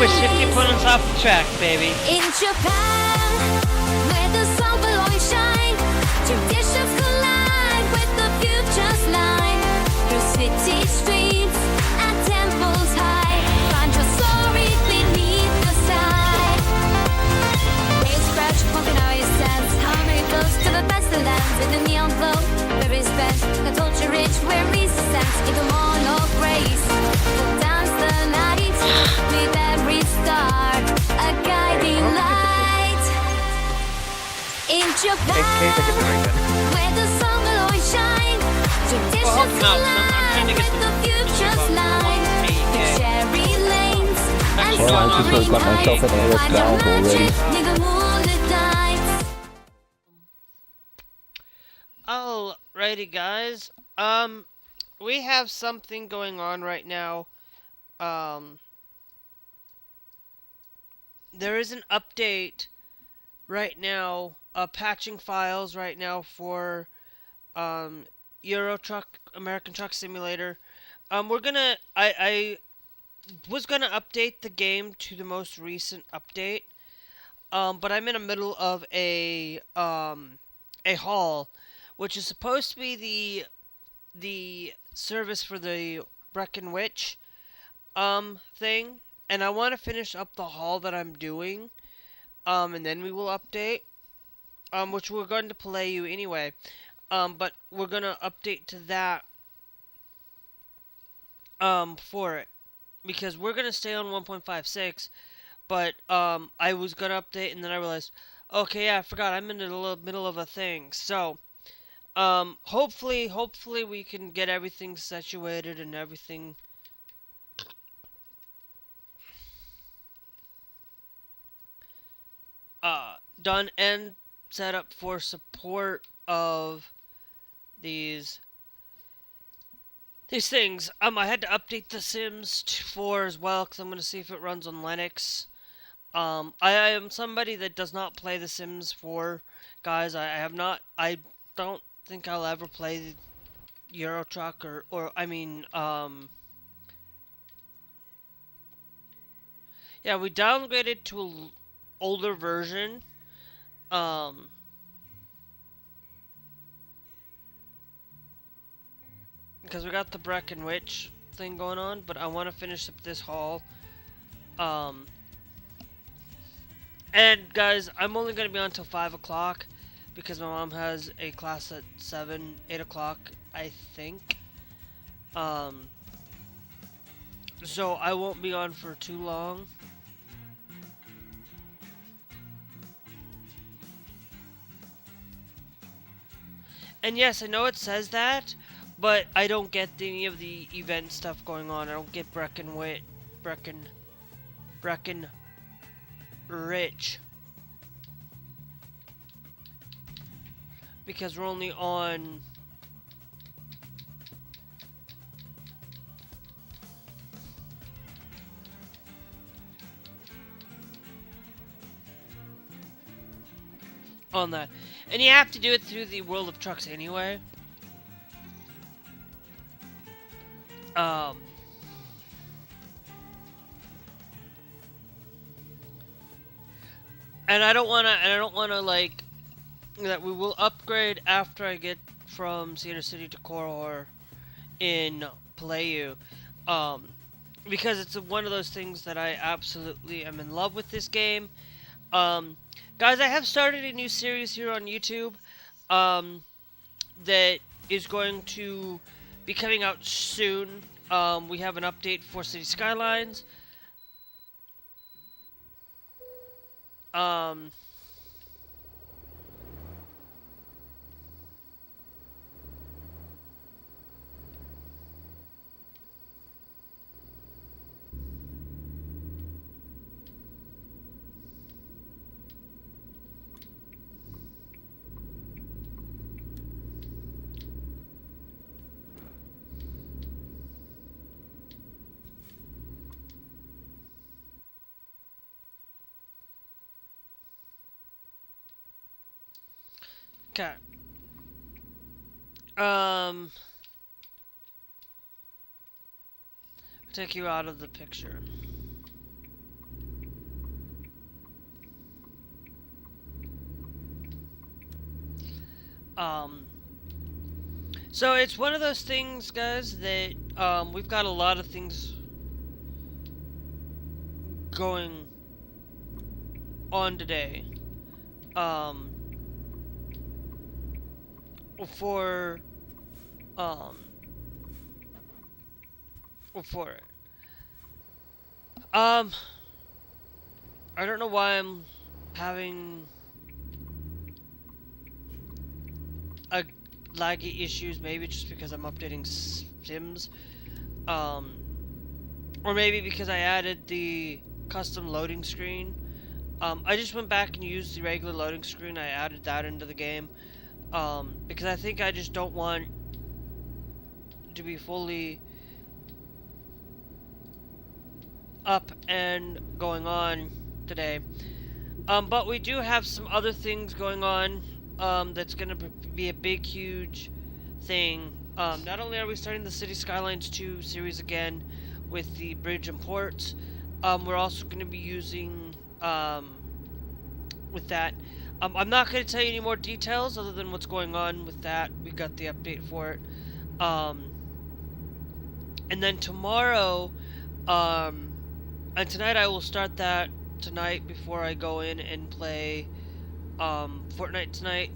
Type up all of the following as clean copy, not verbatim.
we're simply pulling us off the track, baby. In Japan, where the sun will always shine, traditions collide with the future's line. Through city streets and temples high, find your story beneath the sky. Waves scratch, pumping out your sense, harmony flows to the best of lands. With the neon glow, there is best, the culture rich, where reason stands in the morn of grace. The dance the night, with every star, a guiding light. In Japan, where the sun will always shine, traditions collide with the future's line. The cherry lanes and Well, I just sort of got myself in a little valve already. near the moonlit nights. Alrighty, guys. We have something going on right now. There is an update right now, patching files right now for Euro Truck, American Truck Simulator. I was gonna update the game to the most recent update, but I'm in the middle of a haul, which is supposed to be the service for the Breckenwich thing, and I want to finish up the haul that I'm doing, and then we will update, which we're going to play you anyway, but we're gonna update to that for it, because we're gonna stay on 1.56, but I was gonna update and then I realized, okay, yeah, I forgot I'm in the middle of a thing, so hopefully we can get everything situated and everything done and set up for support of these things. I had to update the Sims 4 as well, because I'm going to see if it runs on Linux. I am somebody that does not play the Sims 4, guys. I don't think I'll ever play the Euro Truck yeah, we downgraded to an older version. Because we got the Breckenwich thing going on, but I want to finish up this haul. And guys, I'm only going to be on till 5 o'clock, because my mom has a class at 8 o'clock, I think. So I won't be on for too long. And yes, I know it says that, but I don't get any of the event stuff going on. I don't get Breckenrich. Because we're only on that. And you have to do it through the World of Trucks anyway. And I don't wanna like that we will upgrade after I get from Cedar City to Korhor in Playu. Because it's one of those things that I absolutely am in love with this game. Guys, I have started a new series here on YouTube that is going to be coming out soon. We have an update for City Skylines. Okay. Take you out of the picture. Um, so it's one of those things, guys, that we've got a lot of things going on today. Um, for um, for it. Um, I don't know why I'm having a laggy issues. Maybe just because I'm updating Sims. Um, or maybe because I added the custom loading screen. I just went back and used the regular loading screen. I added that into the game. Because I think I just don't want to be fully up and going on today. But we do have some other things going on. That's gonna be a big, huge thing. Not only are we starting the City Skylines 2 series again with the bridge and ports, we're also going to be using with that. I'm not going to tell you any more details other than what's going on with that. We got the update for it. And then tomorrow, and tonight I will start that tonight before I go in and play Fortnite tonight.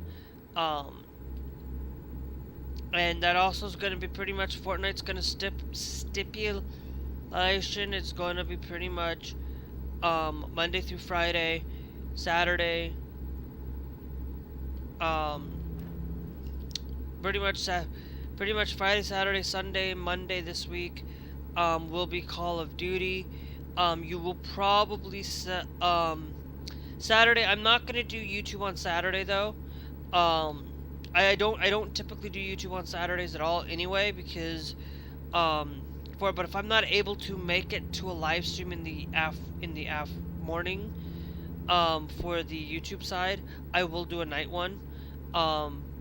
And that also is going to be pretty much Fortnite's going to stipulation. It's going to be pretty much Monday through Friday, Saturday, pretty much Friday, Saturday, Sunday, Monday this week will be Call of Duty. You will probably Saturday. I'm not gonna do YouTube on Saturday though. I don't typically do YouTube on Saturdays at all anyway because but if I'm not able to make it to a live stream in the morning for the YouTube side, I will do a night one,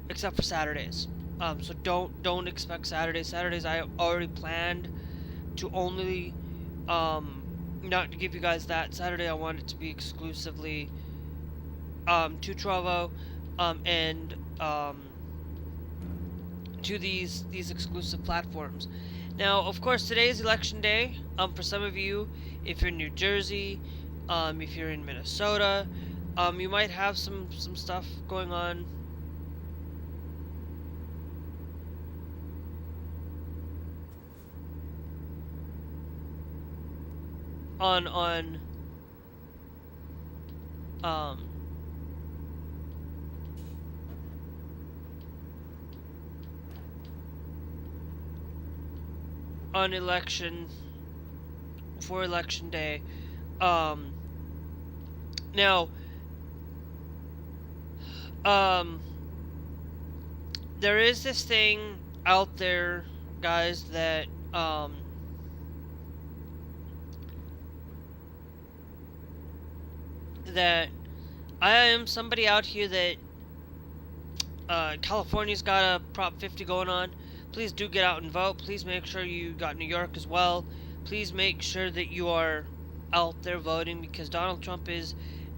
except for Saturdays. So don't expect Saturdays. Saturdays I already planned to only not to give you guys that. Saturday I want it to be exclusively to Trovo and to these exclusive platforms. Now, of course, today is election day. For some of you, if you're in New Jersey, if you're in Minnesota, you might have some stuff going on. On election for election day. Now there is this thing out there, guys, that that I am somebody out here that California's got a Prop 50 going on. Please do get out and vote. Please make sure you got New York as well. Please make sure that you are out there voting because Donald Trump is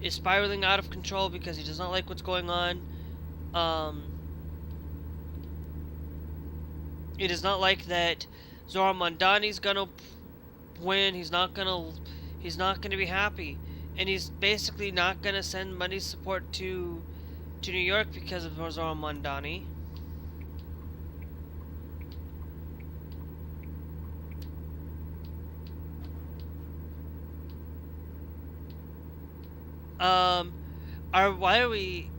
spiraling out of control because he does not like what's going on. It is not like that Zoran Mondani's gonna win. He's not gonna be happy, and he's basically not gonna send money support to New York because of Zoran Mondani. Why are we?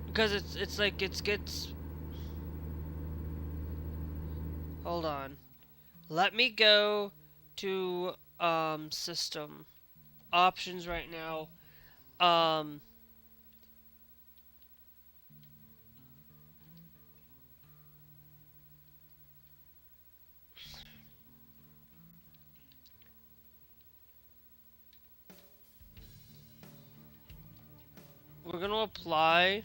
Because it's like it gets. Hold on. Let me go to system options right now. We're gonna apply.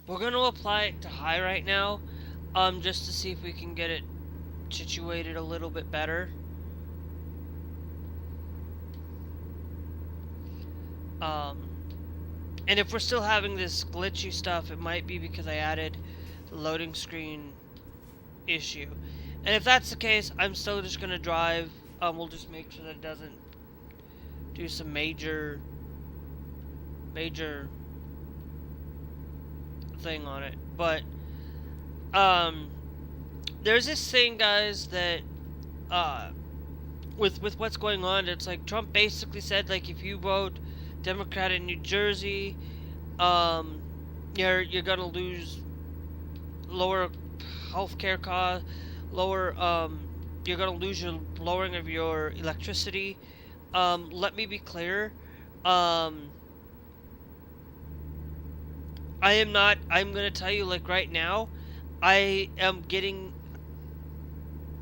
We're gonna apply it to high right now, just to see if we can get it situated a little bit better. And if we're still having this glitchy stuff, it might be because I added the loading screen issue. And if that's the case, I'm still just gonna drive. We'll just make sure that it doesn't do some major thing on it. But there's this thing, guys, that with what's going on, it's like Trump basically said, like, if you vote Democrat in New Jersey, you're gonna lose lower healthcare costs, you're gonna lose your lowering of your electricity. Let me be clear. I'm gonna tell you, like, right now, I am getting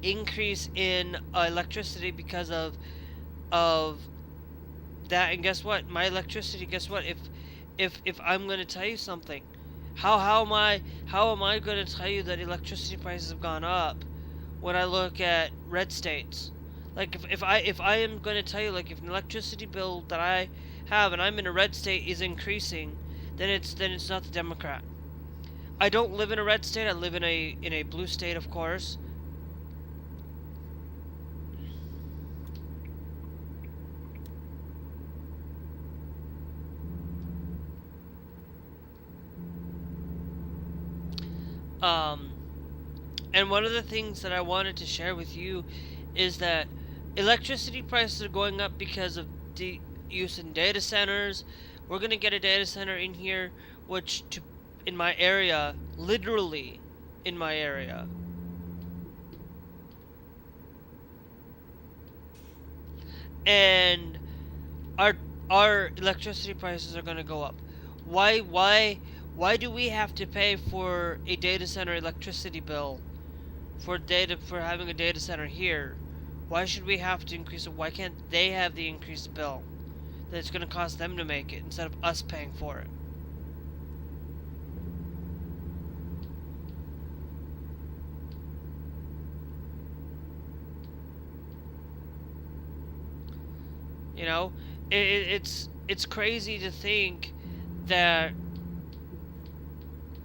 increase in electricity because of that. And guess what? My electricity, guess what? If I'm gonna tell you something, how am I gonna tell you that electricity prices have gone up when I look at red states? Like, if I am gonna tell you, like, if an electricity bill that I have and I'm in a red state is increasing, then it's not the Democrat. I don't live in a red state. I live in a blue state, of course. And one of the things that I wanted to share with you is that electricity prices are going up because of the use in data centers. We're gonna get a data center in here, in my area, literally in my area. And our electricity prices are gonna go up. Why do we have to pay for a data center electricity bill for having a data center here? Why should we have to increase it? Why can't they have the increased bill that it's going to cost them to make it instead of us paying for it? You know, it's crazy to think that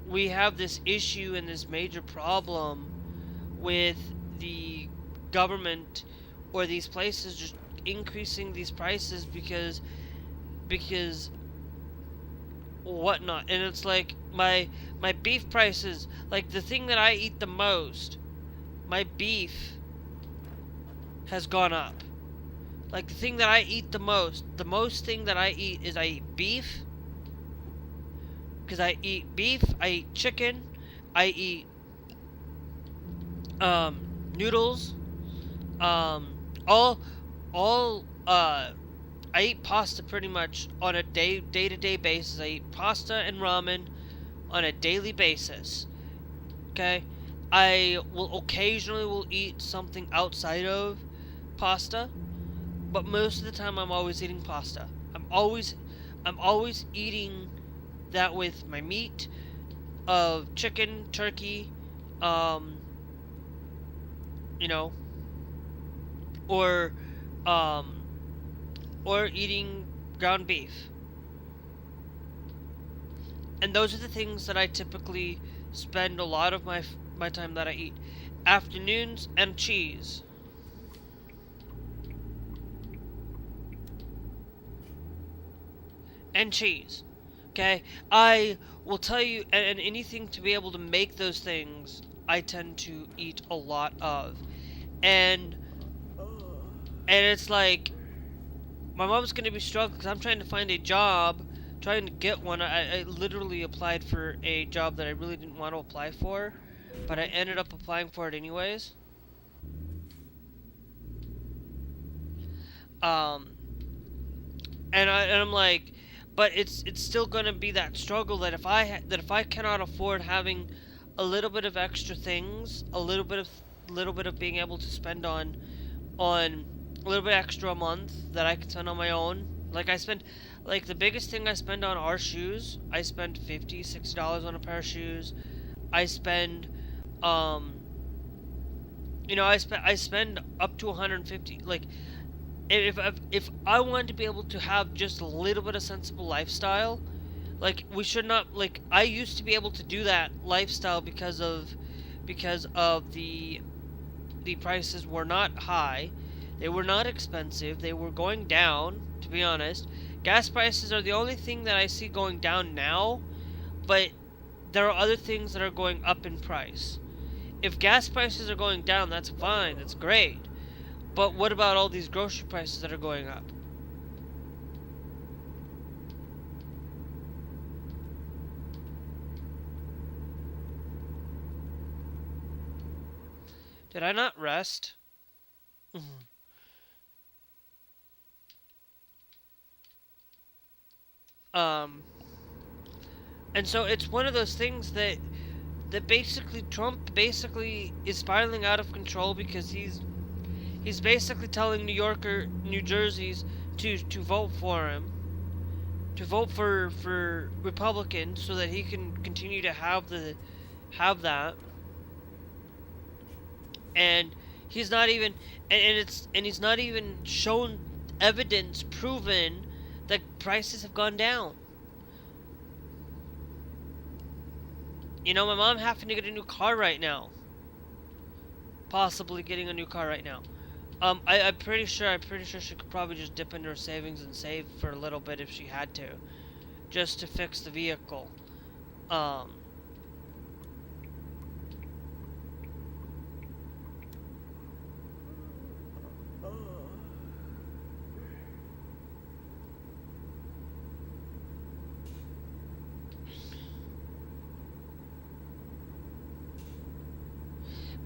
we have this issue and this major problem with the government or these places just increasing these prices because whatnot. And it's like my beef prices, like the thing that I eat the most, my beef has gone up. Like the thing that I eat the most thing that I eat is I eat beef. Because I eat beef, I eat chicken, I eat noodles, I eat pasta pretty much on a day-to-day basis. I eat pasta and ramen on a daily basis. Okay, I will occasionally eat something outside of pasta, but most of the time I'm always eating pasta. I'm always eating that with my meat of chicken, turkey, you know, or eating ground beef. And those are the things that I typically spend a lot of my time that I eat. Afternoons and cheese. And cheese. Okay, I will tell you, and anything to be able to make those things, I tend to eat a lot of. And it's like, my mom's going to be struggling because I'm trying to find a job, trying to get one. I literally applied for a job that I really didn't want to apply for, but I ended up applying for it anyways. And I'm like, but it's still going to be that struggle that if I cannot afford having a little bit of extra things, a little bit of being able to spend on a little bit extra a month that I can spend on my own. Like the biggest thing I spend on are shoes. I spend $50, $60 on a pair of shoes. I spend I spend up to $150. Like, if I wanted to be able to have just a little bit of sensible lifestyle, like we should not like I used to be able to do that lifestyle because of the prices were not high, they were not expensive, they were going down, to be honest. Gas prices are the only thing that I see going down now, but there are other things that are going up in price. If gas prices are going down, that's fine, that's great. But what about all these grocery prices that are going up? Did I not rest? um and so it's one of those things that basically Trump basically is spiraling out of control because he's basically telling New Jersey's to vote for him, to vote for Republicans so that he can continue to have that. And he's not even and he's not even shown evidence proven that prices have gone down. You know, my mom having to get a new car right now. Possibly getting a new car right now. I'm pretty sure she could probably just dip into her savings and save for a little bit if she had to, just to fix the vehicle. Um,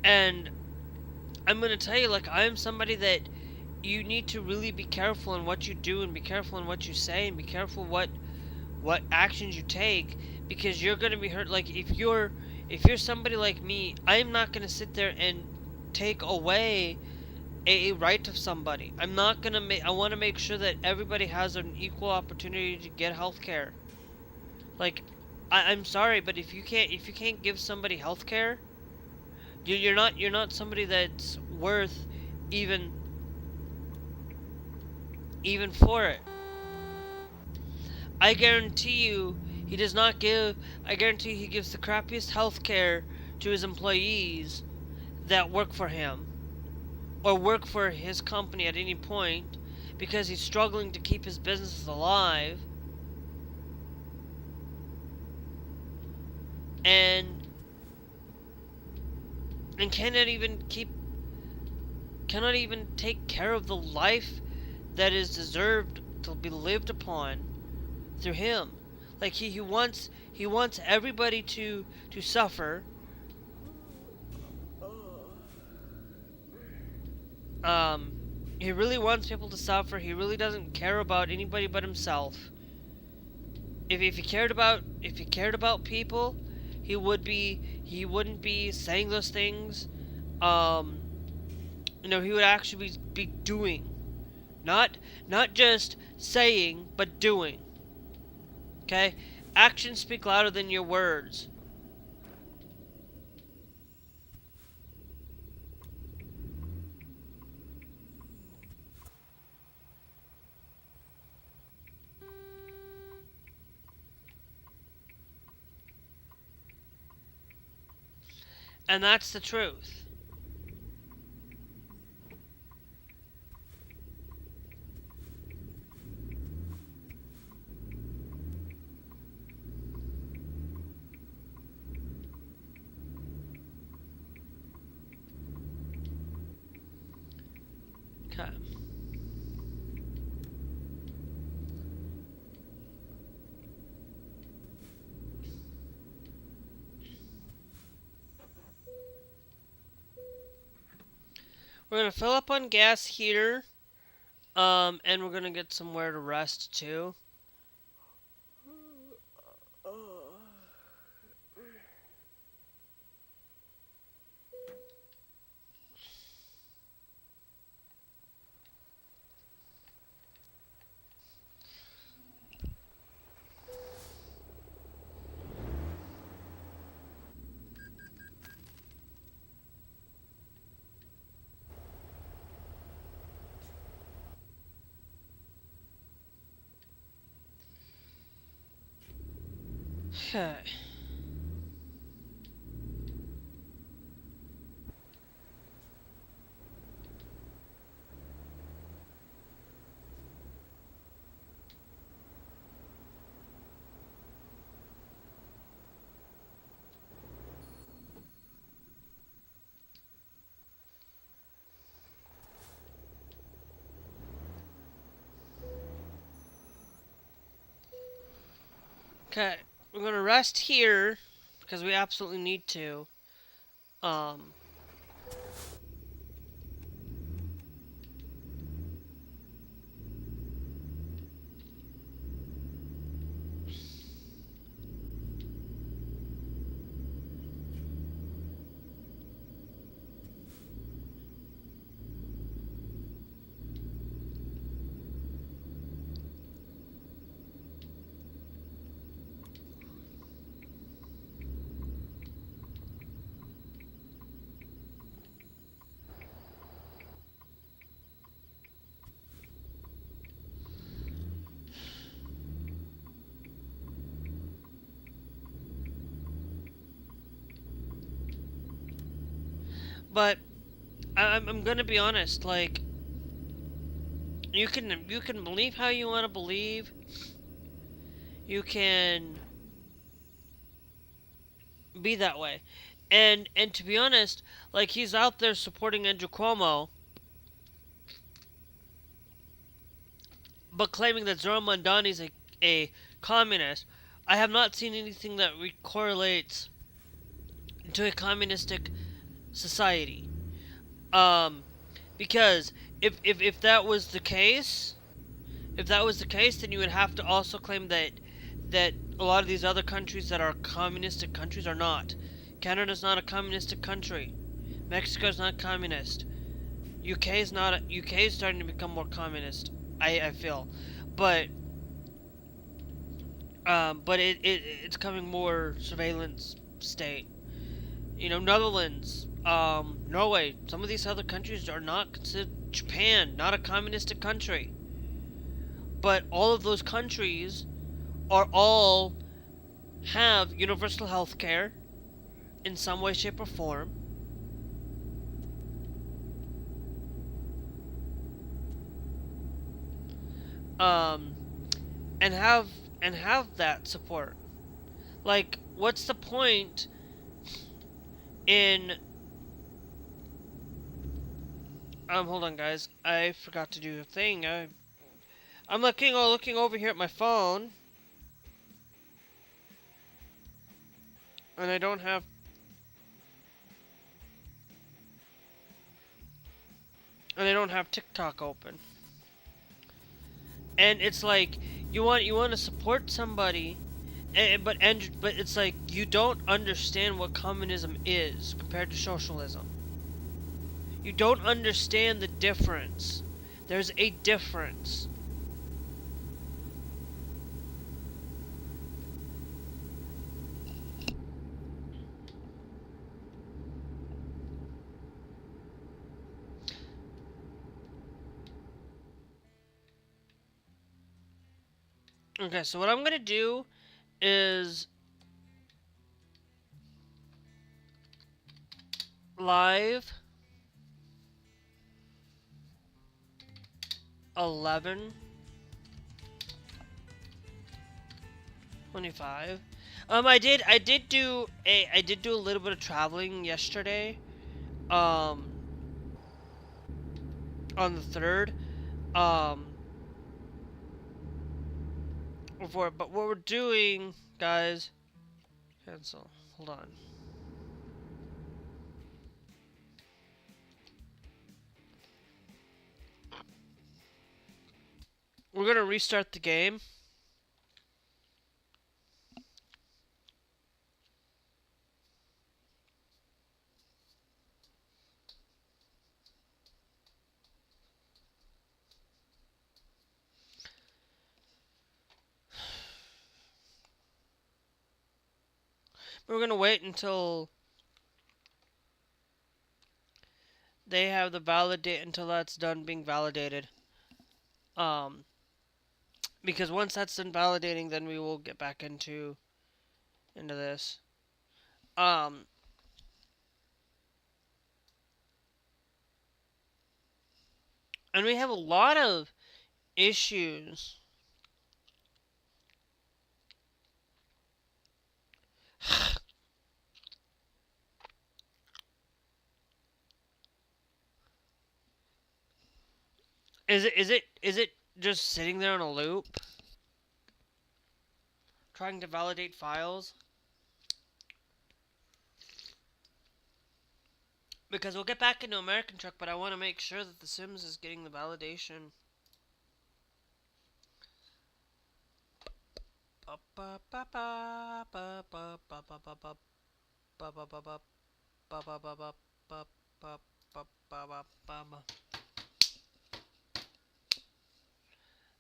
and I'm gonna tell you, like, I'm somebody that you need to really be careful in what you do and be careful in what you say and be careful what actions you take, because you're gonna be hurt. Like if you're somebody like me, I'm not gonna sit there and take away a right of somebody. I'm not gonna make. I want to make sure that everybody has an equal opportunity to get health care. Like, I'm sorry, but if you can't give somebody health care, you're not somebody that's worth even even for it. I guarantee you he does not give. I guarantee he gives the crappiest health care to his employees that work for him or work for his company at any point because he's struggling to keep his business alive. And and cannot even take care of the life that is deserved to be lived upon through him. Like he wants everybody to suffer. Um he really wants people to suffer. He really doesn't care about anybody but himself. If he cared about people, he wouldn't be saying those things. Um he would actually be doing. Not just saying, but doing. Okay? Actions speak louder than your words. And that's the truth. Okay. We're gonna fill up on gas here. And we're gonna get somewhere to rest too. Okay. Okay, we're gonna rest here because we absolutely need to. Um, but I'm gonna be honest. Like, you can believe how you want to believe. You can be that way, and to be honest, like he's out there supporting Andrew Cuomo, but claiming that Zoran Mandani is a communist. I have not seen anything that correlates to a communistic society. Um, because if that was the case, then you would have to also claim that a lot of these other countries that are communistic countries are not. Canada's not a communistic country. Mexico's not communist. UK is not. UK is starting to become more communist. I feel, but it's coming more surveillance state. You know, Netherlands, Norway. Some of these other countries are not considered. Japan, not a communistic country. But all of those countries are all have universal health care in some way, shape, or form. Um, and have that support. Like, what's the point in hold on, guys. I forgot to do a thing. I'm looking over here at my phone, and I don't have TikTok open. And it's like you want to support somebody, but it's like you don't understand what communism is compared to socialism. You don't understand the difference. There's a difference. Okay, so what I'm gonna do is live 11:25. I did do a little bit of traveling yesterday. Um, on the 3rd. But what we're doing, guys, cancel. Hold on. We're gonna restart the game. We're gonna wait until they have the validate until that's done being validated. Because once that's done validating, then we will get back into into this. And we have a lot of issues. Is it just sitting there on a loop? Trying to validate files? Because we'll get back into American Truck, but I want to make sure that the Sims is getting the validation.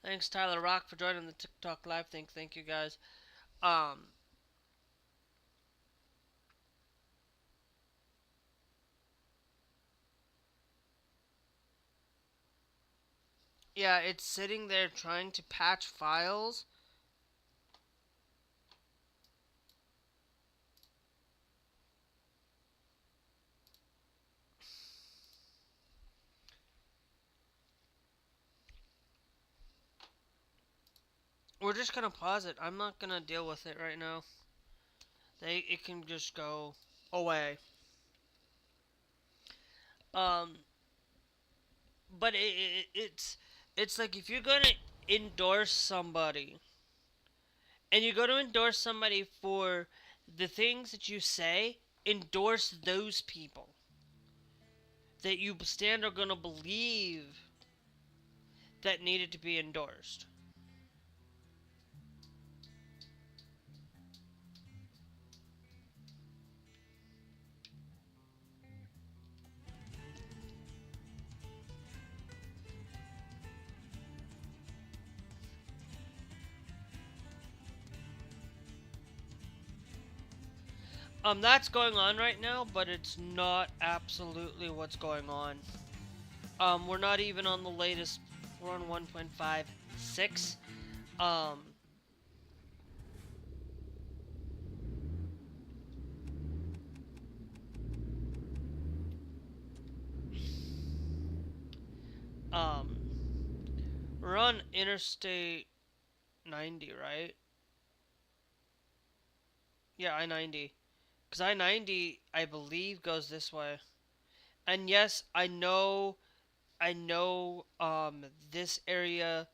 Thanks, Tyler Rock, for joining the TikTok live thing. Thank you, guys. Yeah, it's sitting there trying to patch files. We're just gonna pause it. I'm not gonna deal with it right now. It can just go away. But it's like if you're gonna endorse somebody, and you're gonna endorse somebody for the things that you say, endorse those people that you stand are gonna believe that needed to be endorsed. That's going on right now, but it's not absolutely what's going on. We're not even on the latest. We're on 1.56. We're on Interstate 90, right? Yeah, I-90. Because I-90, I believe, goes this way. And yes, I know, this area,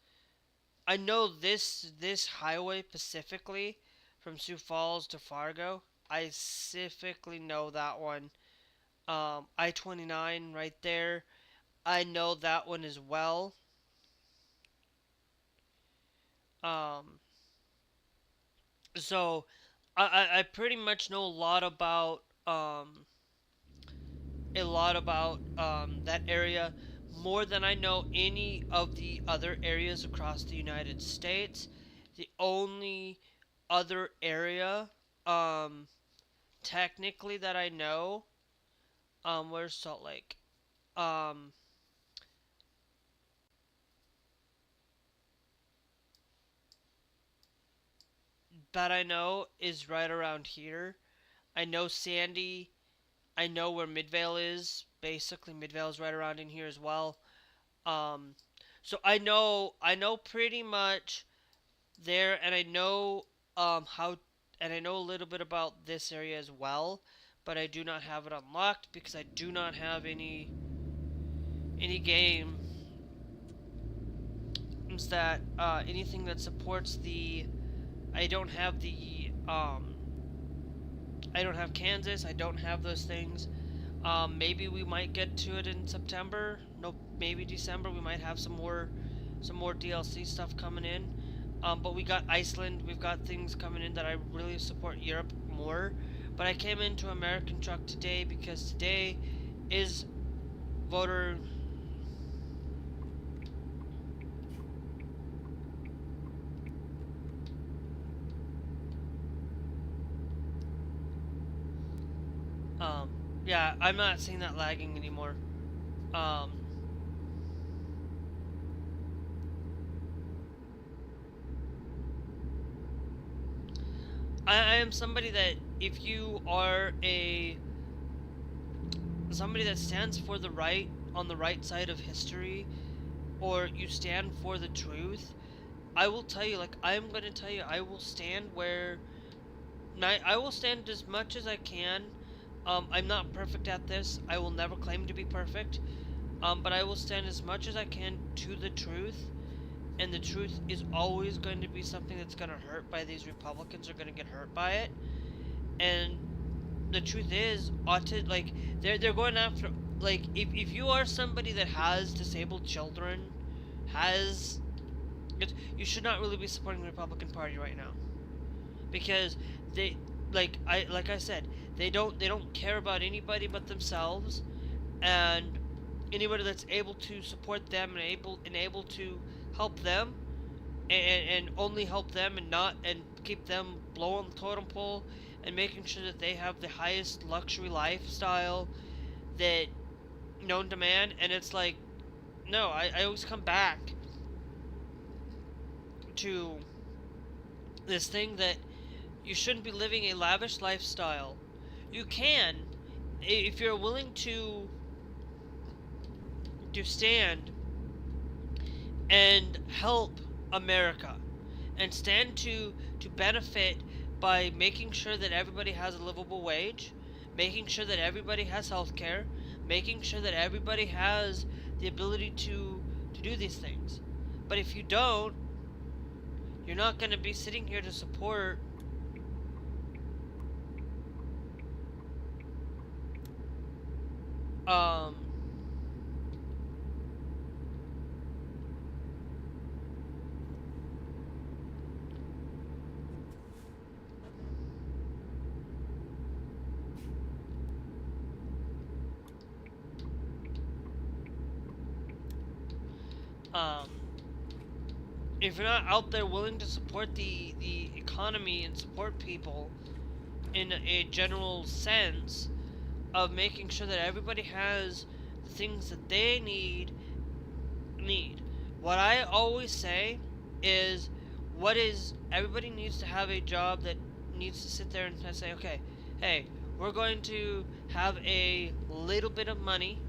I know this highway specifically, from Sioux Falls to Fargo. I specifically know that one. I-29 right there. I know that one as well. So I pretty much know a lot about that area, more than I know any of the other areas across the United States. The only other area technically that I know, where's Salt Lake? That I know is right around here. I know Sandy. I know where Midvale is. Basically, Midvale is right around in here as well. So I know pretty much there, and I know and I know a little bit about this area as well, but I do not have it unlocked because I do not have any games that anything that supports the. I don't have the I don't have Kansas. I don't have those things. Maybe we might get to it in September. No, maybe December. We might have some more DLC stuff coming in. But we got Iceland. We've got things coming in that I really support Europe more. But I came into American Truck today because today is voter. Yeah, I'm not seeing that lagging anymore. I am somebody that, if you are somebody that stands for the right, on the right side of history, or you stand for the truth, I will tell you, like, I am going to tell you, I will stand where, I will stand as much as I can. I'm not perfect at this. I will never claim to be perfect. But I will stand as much as I can to the truth. And the truth is always going to be something that's going to hurt by these Republicans, are going to get hurt by it. And the truth is, they're going after, like, if you are somebody that has disabled children, you should not really be supporting the Republican Party right now, because they, like I said, they don't care about anybody but themselves, and anybody that's able to support them and able to help them, and only help them, and keep them low on the totem pole, and making sure that they have the highest luxury lifestyle that known to man. And it's like, no, I always come back to this thing that you shouldn't be living a lavish lifestyle. You can, if you're willing to stand and help America, and stand to benefit by making sure that everybody has a livable wage, making sure that everybody has health care, making sure that everybody has the ability to do these things. But if you don't, you're not going to be sitting here to support if you're not out there willing to support the economy and support people in a general sense of making sure that everybody has the things that they need. What I always say is, everybody needs to have a job that needs to sit there and say, okay, hey, we're going to have a little bit of money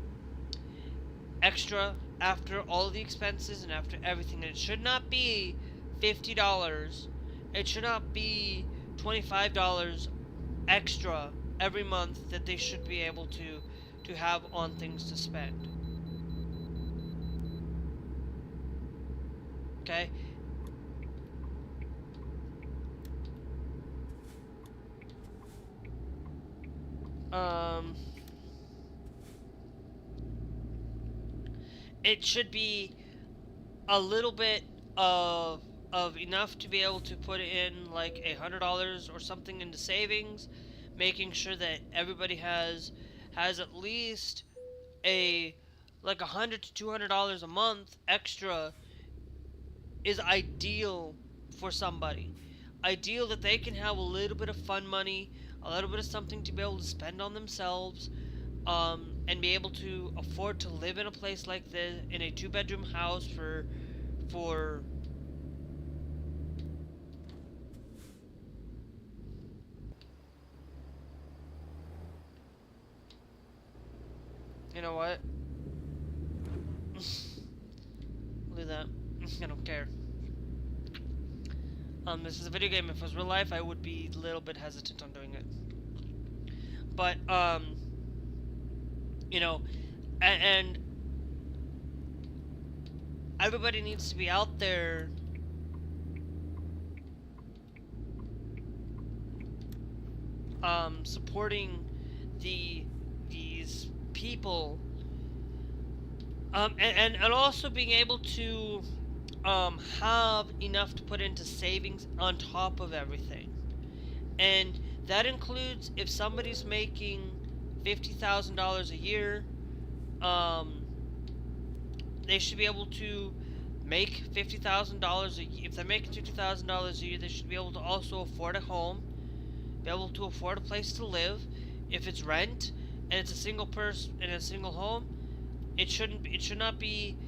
extra after all the expenses and after everything. And it should not be $50. It should not be $25 extra every month that they should be able to have on things to spend. Okay? It should be a little bit of enough to be able to put in like $100 or something into savings, making sure that everybody has at least like $100 to $200 a month extra is ideal for somebody. Ideal that they can have a little bit of fun money, a little bit of something to be able to spend on themselves, and be able to afford to live in a place like this, in a 2-bedroom house for you know what? Do that. I don't care. This is a video game. If it was real life, I would be a little bit hesitant on doing it. But, you know, and everybody needs to be out there supporting these people, and also being able to have enough to put into savings on top of everything. And that includes if somebody's making $50,000 a year, they should be able to make $50,000 a year. If they're making $50,000 a year, they should be able to also afford a home, be able to afford a place to live. If it's rent and it's a single person in a single home, it should not be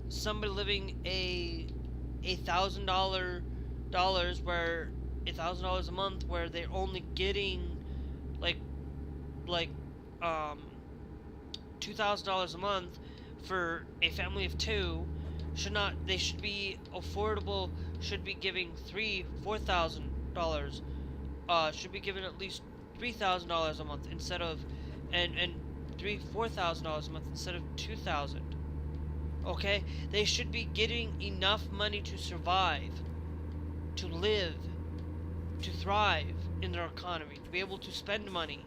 somebody living $1,000 where $1,000 a month where they're only getting like like $2,000 a month for a family of two. They should be affordable, should be giving $4,000, should be given at least $3,000 a month instead of and $4,000 a month instead of 2,000. Okay, they should be getting enough money to survive, to live, to thrive in their economy, to be able to spend money.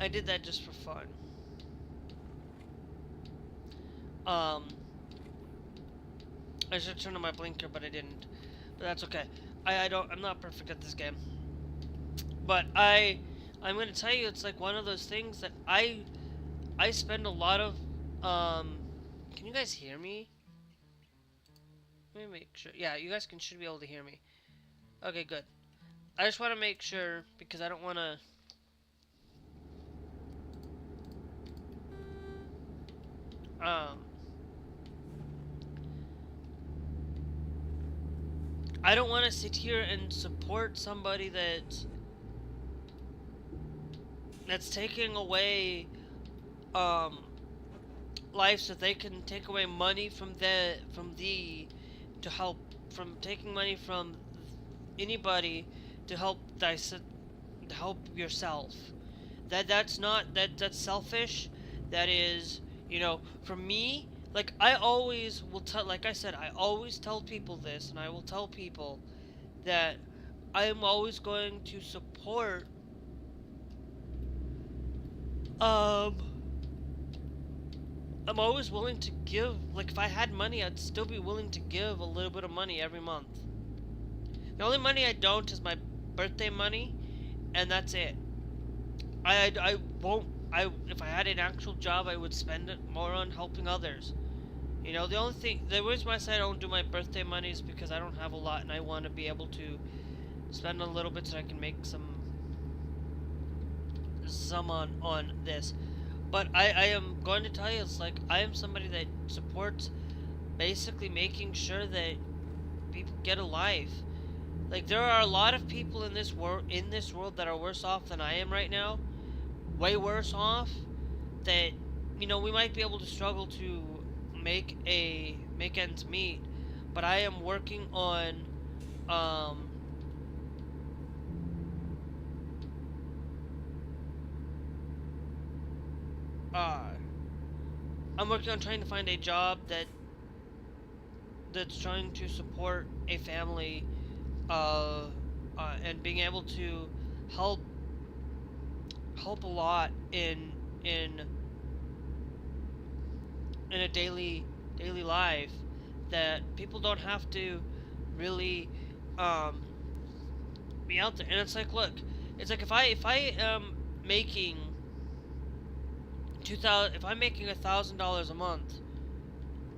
I did that just for fun. I should turn on my blinker, but I didn't. But that's okay. I'm not perfect at this game. But I'm gonna tell you, it's like one of those things that I spend a lot of, can you guys hear me? Let me make sure. Yeah, you guys should be able to hear me. Okay, good. I just want to make sure, because I don't want to... I don't want to sit here and support somebody that's taking away life, so they can take away money from taking money from anybody to help yourself. That's selfish. That is, for me, like I always will tell, like I said, I always tell people this, and I will tell people that I am always going to support I'm always willing to give. Like, if I had money, I'd still be willing to give a little bit of money every month. The only money I don't is my birthday money, and that's it. I won't. If I had an actual job, I would spend it more on helping others. The reason why I say I don't do my birthday money is because I don't have a lot, and I want to be able to spend a little bit so I can make some on this. But I am going to tell you, it's like I am somebody that supports basically making sure that people get a life. Like, there are a lot of people in this world that are worse off than I am right now, way worse off, that we might be able to struggle to make ends meet, but I am working on I'm working on trying to find a job that's trying to support a family, and being able to help a lot in a daily life, that people don't have to really be out there. And it's like, look, it's like if I am making if I'm making $1,000 a month,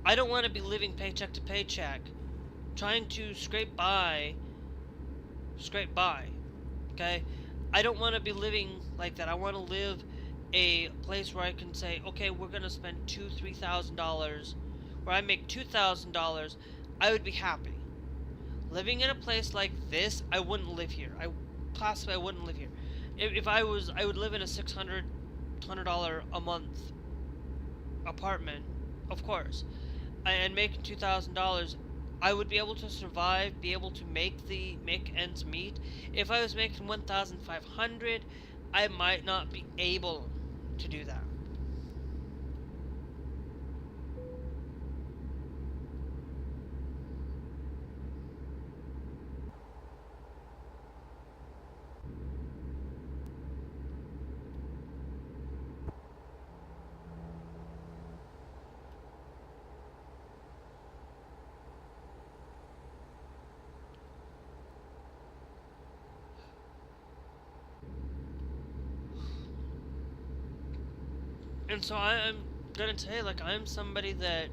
I don't want to be living paycheck to paycheck, trying to scrape by. Okay, I don't want to be living like that. I want to live a place where I can say, okay, we're gonna spend $2,000-$3,000, where I make $2,000. I would be happy. Living in a place like this, I wouldn't live here. I wouldn't live here. If I would live in a $600 a month apartment, of course, and making $2,000. I would be able to survive, be able to make ends meet. If I was making $1,500, I might not be able to do that. And so I'm gonna say, like, I'm somebody that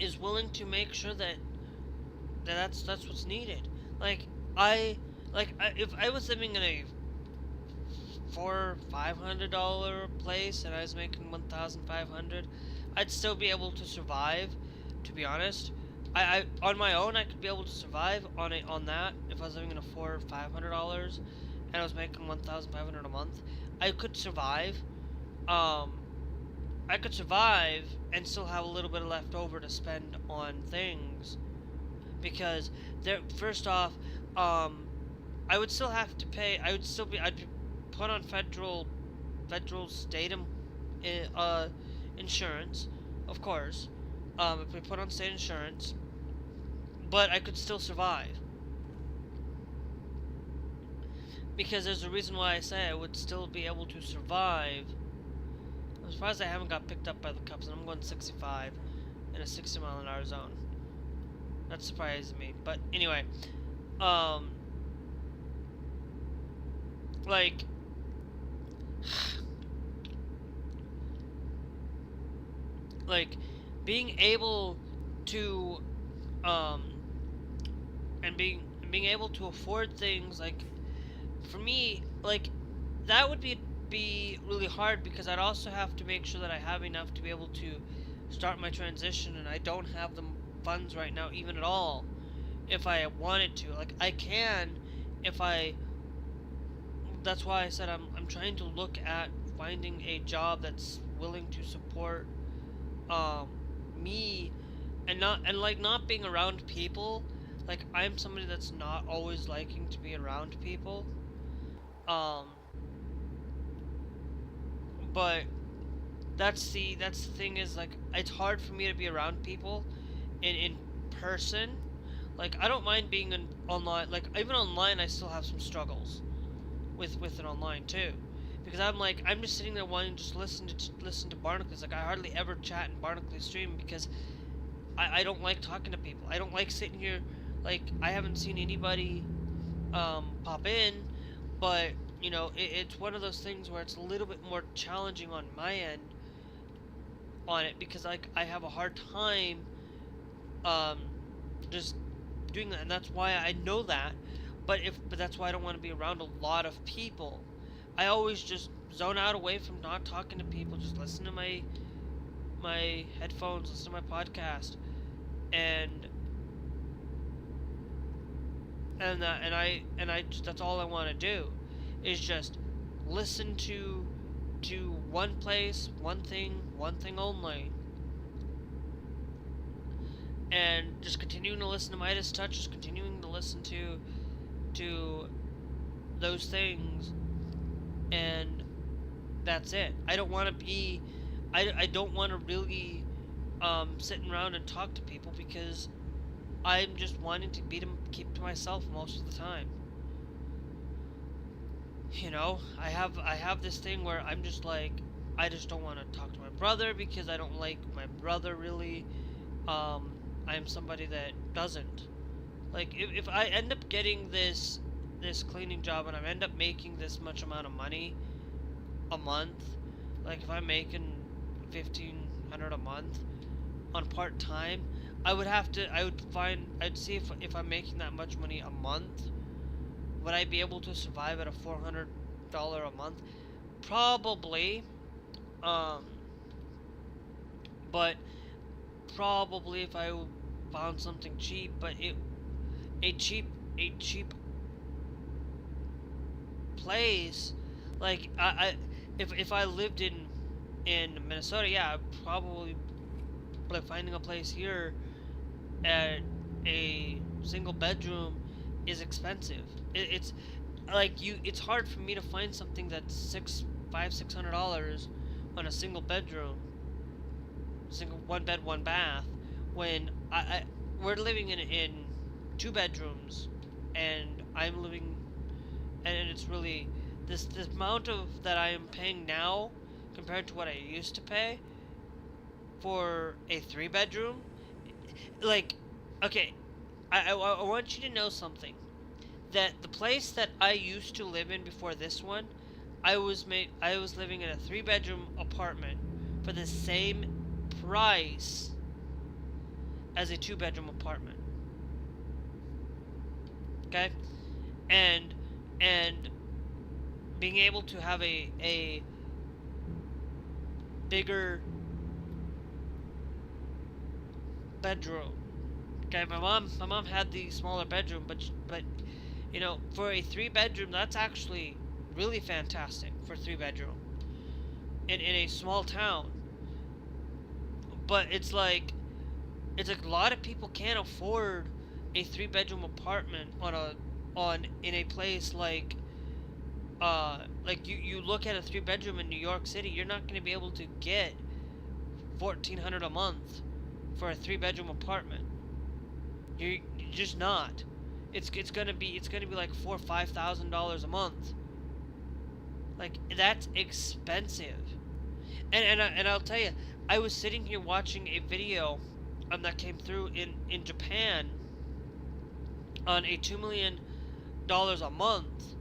is willing to make sure that's what's needed. Like if I was living in a $400-500 place and I was making 1,500, I'd still be able to survive. To be honest, I on my own I could be able to survive on that if I was living in a $400-500 and I was making 1,500 a month. I could survive. Um, I could survive and still have a little bit left over to spend on things because there. First off, I would still have to pay. I'd be put on federal state insurance, of course. If we put on state insurance, but I could still survive because there's a reason why I say I would still be able to survive. I'm surprised I haven't got picked up by the cops, and I'm going 65 in a 60-mile-an-hour zone. That surprises me, but anyway, like, like, being able to, and being able to afford things, like, for me, like, that would be really hard because I'd also have to make sure that I have enough to be able to start my transition, and I don't have the funds right now even at all if I wanted to. Like, I can if I. That's why I said I'm trying to look at finding a job that's willing to support me and not being around people. Like, I'm somebody that's not always liking to be around people. But that's the thing is, like, it's hard for me to be around people in person. Like, I don't mind being online. Like, even online I still have some struggles with it online too, because I'm just sitting there wanting to just listen to Barnacules. Like, I hardly ever chat in Barnacules stream because I don't like talking to people. I don't like sitting here. Like, I haven't seen anybody pop in, but you know, it's one of those things where it's a little bit more challenging on my end on it because, like, I have a hard time just doing that, and that's why I know that. But that's why I don't want to be around a lot of people. I always just zone out away from not talking to people. Just listen to my headphones, listen to my podcast, and I just, that's all I want to do is just listen to one place, one thing only, and just continuing to listen to Midas Touch, just continuing to listen to those things, and that's it. I don't want to be, I don't want to really sitting around and talk to people because I'm just wanting to keep to myself most of the time. You know, I have this thing where I'm just like, I just don't want to talk to my brother because I don't like my brother really. I'm somebody that doesn't. Like, if I end up getting this cleaning job and I end up making this much amount of money a month, like if I'm making $1,500 a month on part-time, I'd see if I'm making that much money a month, would I be able to survive at a $400 a month? Probably. But probably if I found something cheap, but a cheap place, like if I lived in Minnesota, yeah, I'd probably, but finding a place here at a single bedroom is expensive. It's like it's hard for me to find something that's $600 on a single bedroom, one bed, one bath, when we're living in 2 bedrooms, and I'm living, and it's really this amount of that I am paying now compared to what I used to pay for a 3-bedroom. Like, okay, I want you to know something, that the place that I used to live in before this one, I was living in a 3-bedroom apartment for the same price as a 2-bedroom apartment. Okay? And being able to have a bigger bedroom. Okay, my mom had the smaller bedroom, but you know, for a 3-bedroom, that's actually really fantastic for 3-bedroom in a small town. But it's like a lot of people can't afford a 3-bedroom apartment in a place like you look at a 3-bedroom in New York City, you're not going to be able to get $1,400 a month for a 3-bedroom apartment. You're just not. It's gonna be like $4,000 or $5,000 a month. Like, that's expensive. And I'll tell you, I was sitting here watching a video that came through in Japan on a $2 million a month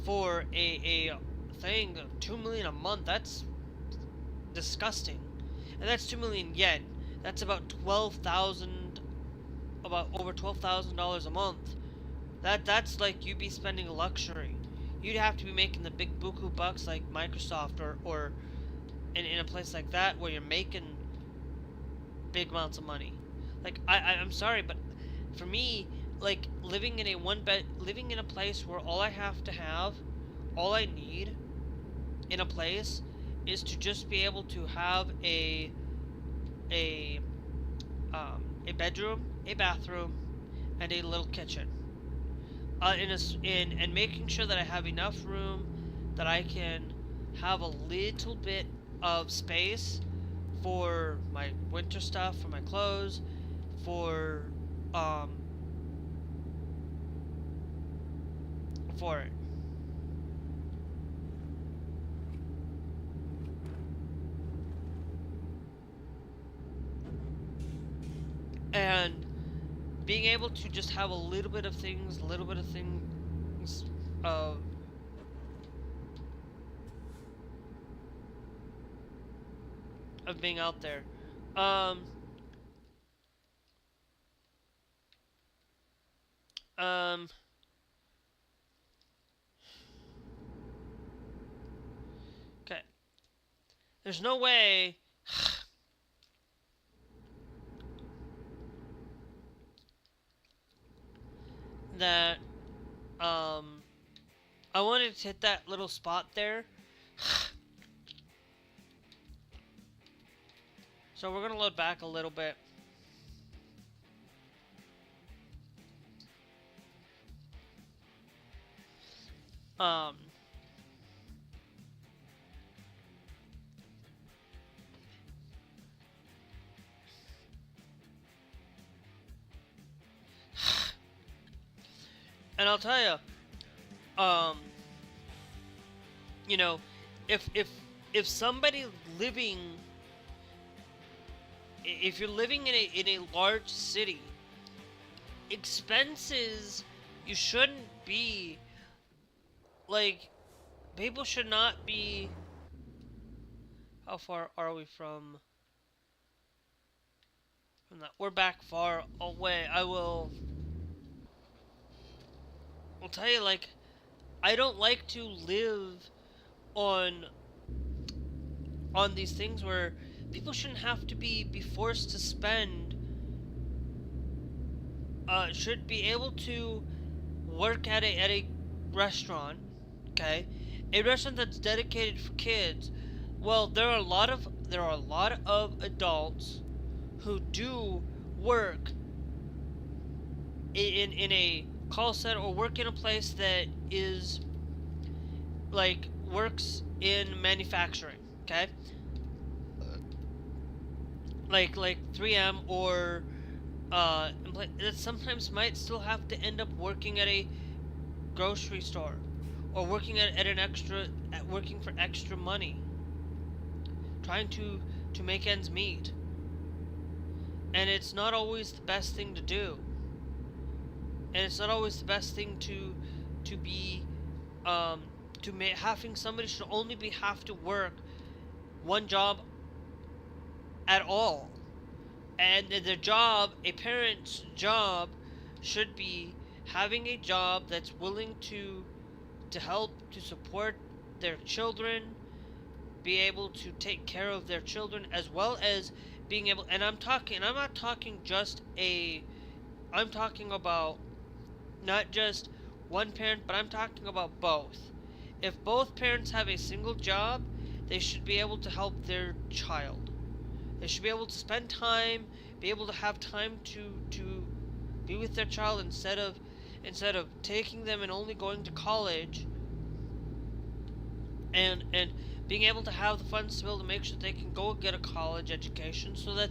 for a thing. $2 million a month. That's disgusting. And that's 2 million yen. That's about over $12,000 a month. That's like you'd be spending luxury. You'd have to be making the big buku bucks like Microsoft or in a place like that where you're making big amounts of money. Like I'm sorry, but for me, like living in a place where all I need in a place is to just be able to have a bedroom, a bathroom, and a little kitchen. And making sure that I have enough room that I can have a little bit of space for my winter stuff, for my clothes, for it. And being able to just have a little bit of things of being out there. Okay. There's no way that I wanted to hit that little spot there. So we're gonna load back a little bit. And I'll tell you, you know, if somebody living, if you're living in a large city, expenses, you shouldn't be, like, people should not be, how far are we from that? We're back far away. I'll tell you, like, I don't like to live on these things where people shouldn't have to be forced to spend, should be able to work at a restaurant, okay? A restaurant that's dedicated for kids. Well, there are a lot of adults who do work in a call center or work in a place that is like works in manufacturing, okay? Like 3M or that sometimes might still have to end up working at a grocery store or working working for extra money, trying to make ends meet. And it's not always the best thing to do. And it's not always the best thing to be having somebody should only have to work one job at all, and their job, a parent's job, should be having a job that's willing to help to support their children, be able to take care of their children, as well as being able, and I'm not talking I'm talking about not just one parent, but I'm talking about both. If both parents have a single job, they should be able to help their child. They should be able to spend time, be able to have time to be with their child instead of taking them and only going to college, and being able to have the funds to be able to make sure they can go get a college education so that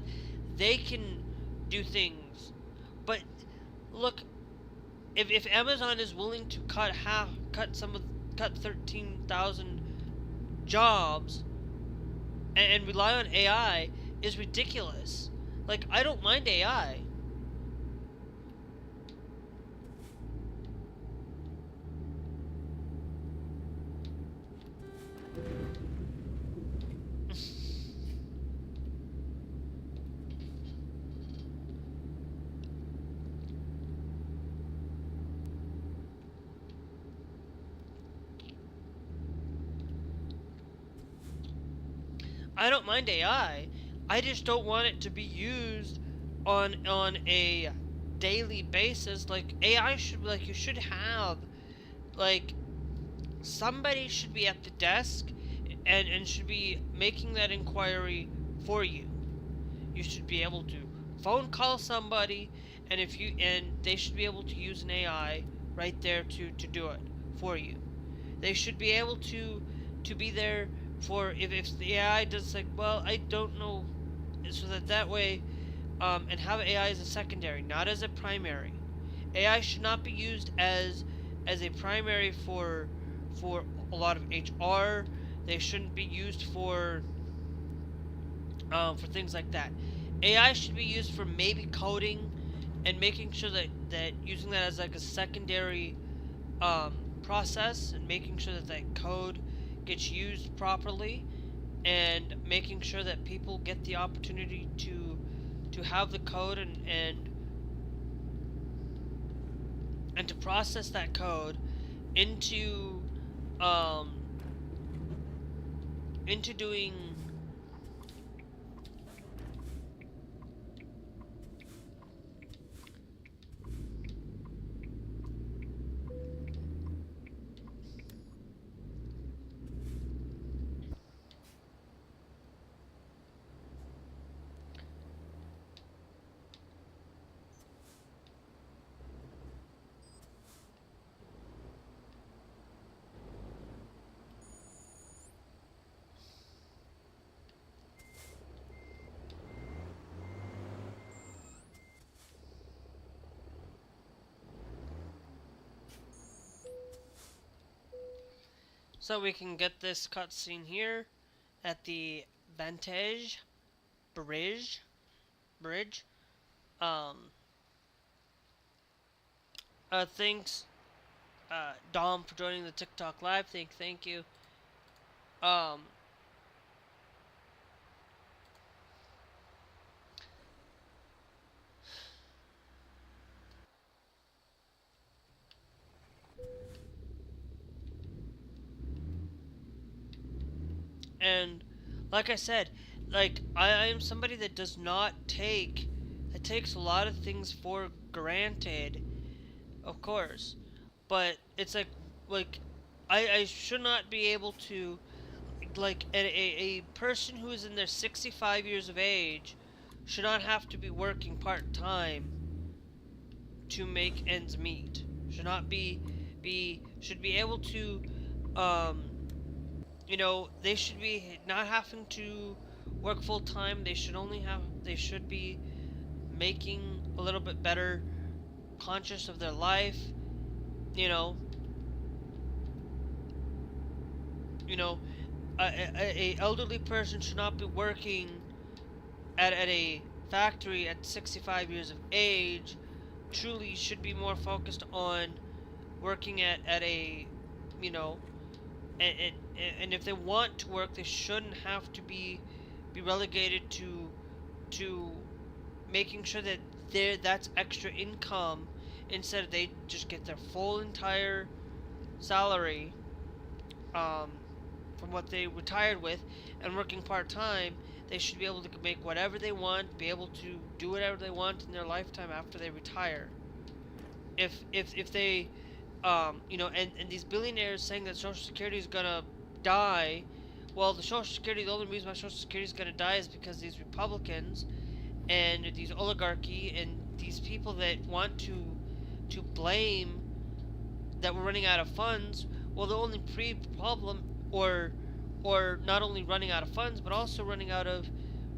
they can do things. But look, if Amazon is willing to cut 13,000 jobs and rely on AI, is ridiculous. Like, I don't mind AI. I don't mind AI. I just don't want it to be used on a daily basis. Like, AI should, like, you should have, like, somebody should be at the desk and should be making that inquiry for you. You should be able to phone call somebody, and they should be able to use an AI right there to do it for you. They should be able to be there for if the AI does, like, well, I don't know, so that way, and have AI as a secondary, not as a primary. AI should not be used as a primary for a lot of HR. They shouldn't be used for things like that. AI should be used for maybe coding and making sure that using that as like a secondary process, and making sure that code gets used properly, and making sure that people get the opportunity to have the code and to process that code into doing so we can get this cutscene here at the Vantage Bridge. Thanks, Dom, for joining the TikTok live. Thank you. And like I said, like, I am somebody that does not that takes a lot of things for granted, of course, but it's like I should not be able to, like, a person who is in their 65 years of age should not have to be working part-time to make ends meet. Should not should be able to, they should be not having to work full-time. They should be making a little bit better, conscious of their life, a elderly person should not be working at a factory at 65 years of age. Truly should be more focused on working at a and, and if they want to work, they shouldn't have to be relegated to making sure that that's extra income. Instead, they just get their full entire salary from what they retired with, and working part-time. They should be able to make whatever they want, be able to do whatever they want in their lifetime after they retire. If they and these billionaires saying that Social Security is gonna die. Well, the only reason why Social Security is gonna die is because these Republicans and these oligarchy and these people that want to blame that we're running out of funds. Well, the only problem, or not only running out of funds, but also running out of,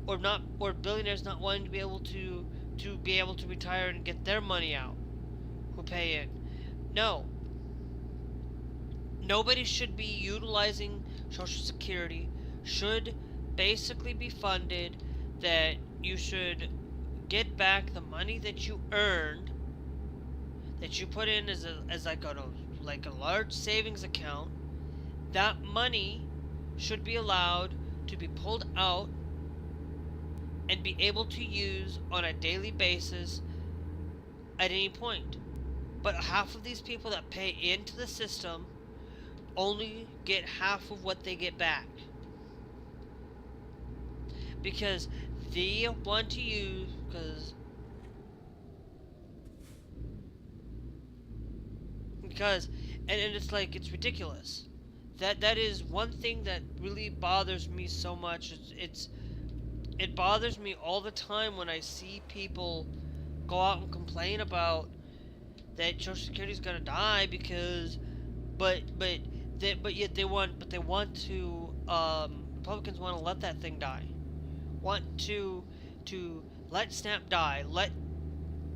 or billionaires not wanting to be able to retire and get their money out, who pay in. No. Nobody should be utilizing Social Security. Should basically be funded that you should get back the money that you earned, that you put in as like a large savings account. That money should be allowed to be pulled out and be able to use on a daily basis at any point. But half of these people that pay into the system only get half of what they get back, because they want to use, and it's like, it's ridiculous. That is one thing that really bothers me so much. It bothers me all the time when I see people go out and complain about that Social Security is gonna die because, but yet they want to, Republicans want to let that thing die, want to let SNAP die,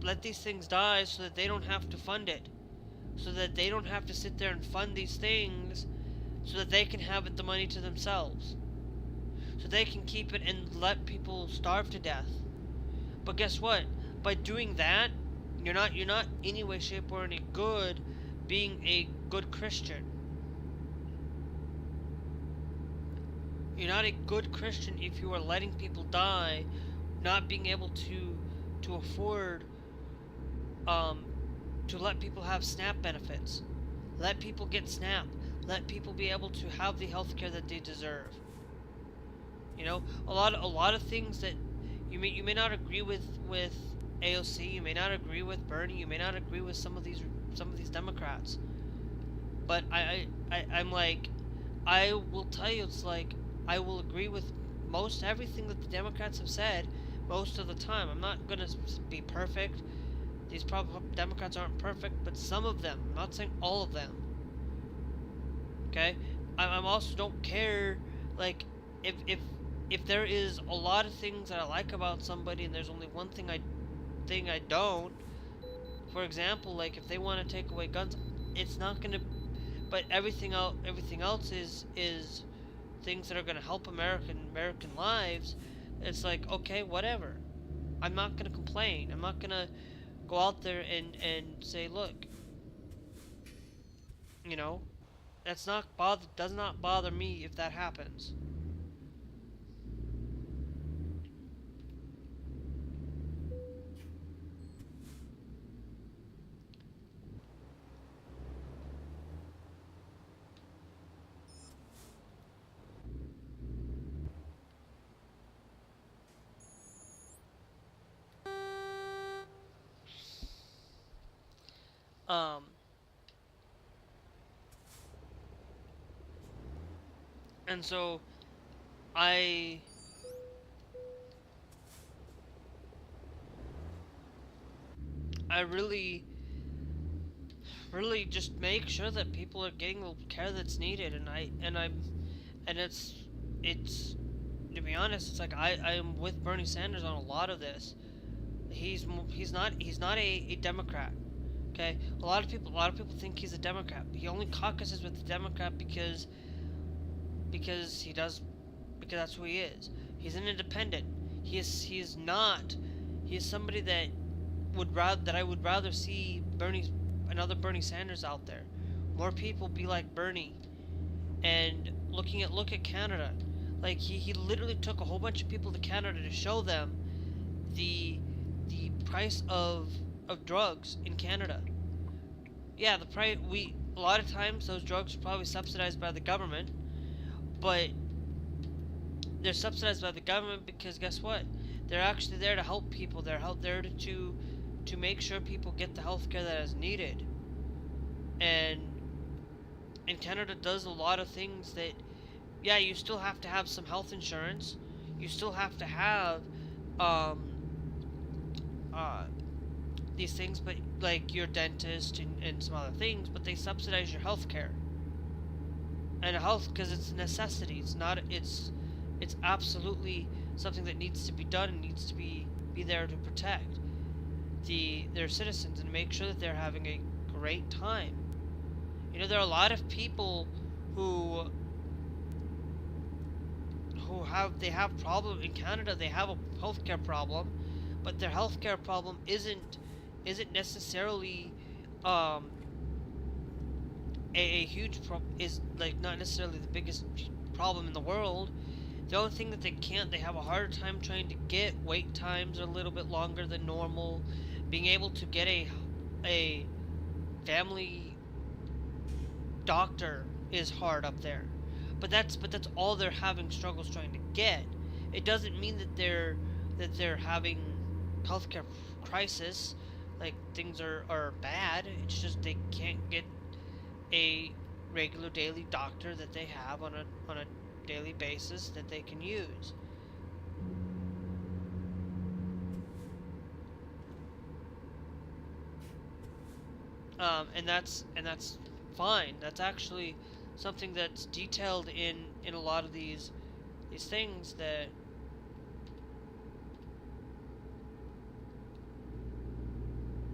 let these things die so that they don't have to fund it, so that they don't have to sit there and fund these things, so that they can have the money to themselves, so they can keep it and let people starve to death. But guess what? By doing that, you're not any way, shape, or any good being a good Christian. You're not a good Christian if you are letting people die, not being able to afford to let people have SNAP benefits, let people get SNAP, let people be able to have the health care that they deserve. You know, a lot of things that you may not agree with AOC, you may not agree with Bernie, you may not agree with some of these Democrats, but I'm like, I will tell you, it's like, I will agree with most everything that the Democrats have said most of the time. I'm not gonna be perfect. These Democrats aren't perfect, but some of them. I'm not saying all of them. Okay, I'm also don't care, like, if there is a lot of things that I like about somebody and there's only one thing I don't. For example, like, if they want to take away guns, it's not gonna. But everything else is things that are gonna help American lives. It's like, okay, whatever. I'm not gonna complain. I'm not gonna go out there and say, look, you know, does not bother me if that happens. And so I really just make sure that people are getting the care that's needed, and it's to be honest, it's like I am with Bernie Sanders on a lot of this. He's not a Democrat. Okay, a lot of people think he's a Democrat. He only caucuses with the Democrat because that's who he is. He's an independent. He is somebody that I would rather see another Bernie Sanders out there. More people be like Bernie, And look at Canada. Like he literally took a whole bunch of people to Canada to show them the price of drugs in Canada. Yeah, the price a lot of times those drugs are probably subsidized by the government, but they're subsidized by the government because guess what? They're actually there to help people. They're there to make sure people get the health care that is needed. And Canada does a lot of things that, yeah, you still have to have some health insurance. You still have to have these things, but like your dentist and some other things, but they subsidize your health care. And health, because it's a necessity. It's not. It's absolutely something that needs to be done and needs to be there to protect their citizens and make sure that they're having a great time. You know, there are a lot of people who have problem in Canada. They have a healthcare problem, but their healthcare problem isn't necessarily a huge problem. Is like not necessarily the biggest problem in the world. The only thing that they have a harder time trying to get. Wait times are a little bit longer than normal. Being able to get a family doctor is hard up there. But that's all they're having struggles trying to get. It doesn't mean that they're having healthcare crisis, like things are bad. It's just they can't get a regular daily doctor that they have on a daily basis that they can use. And that's fine. That's actually something that's detailed in a lot of these things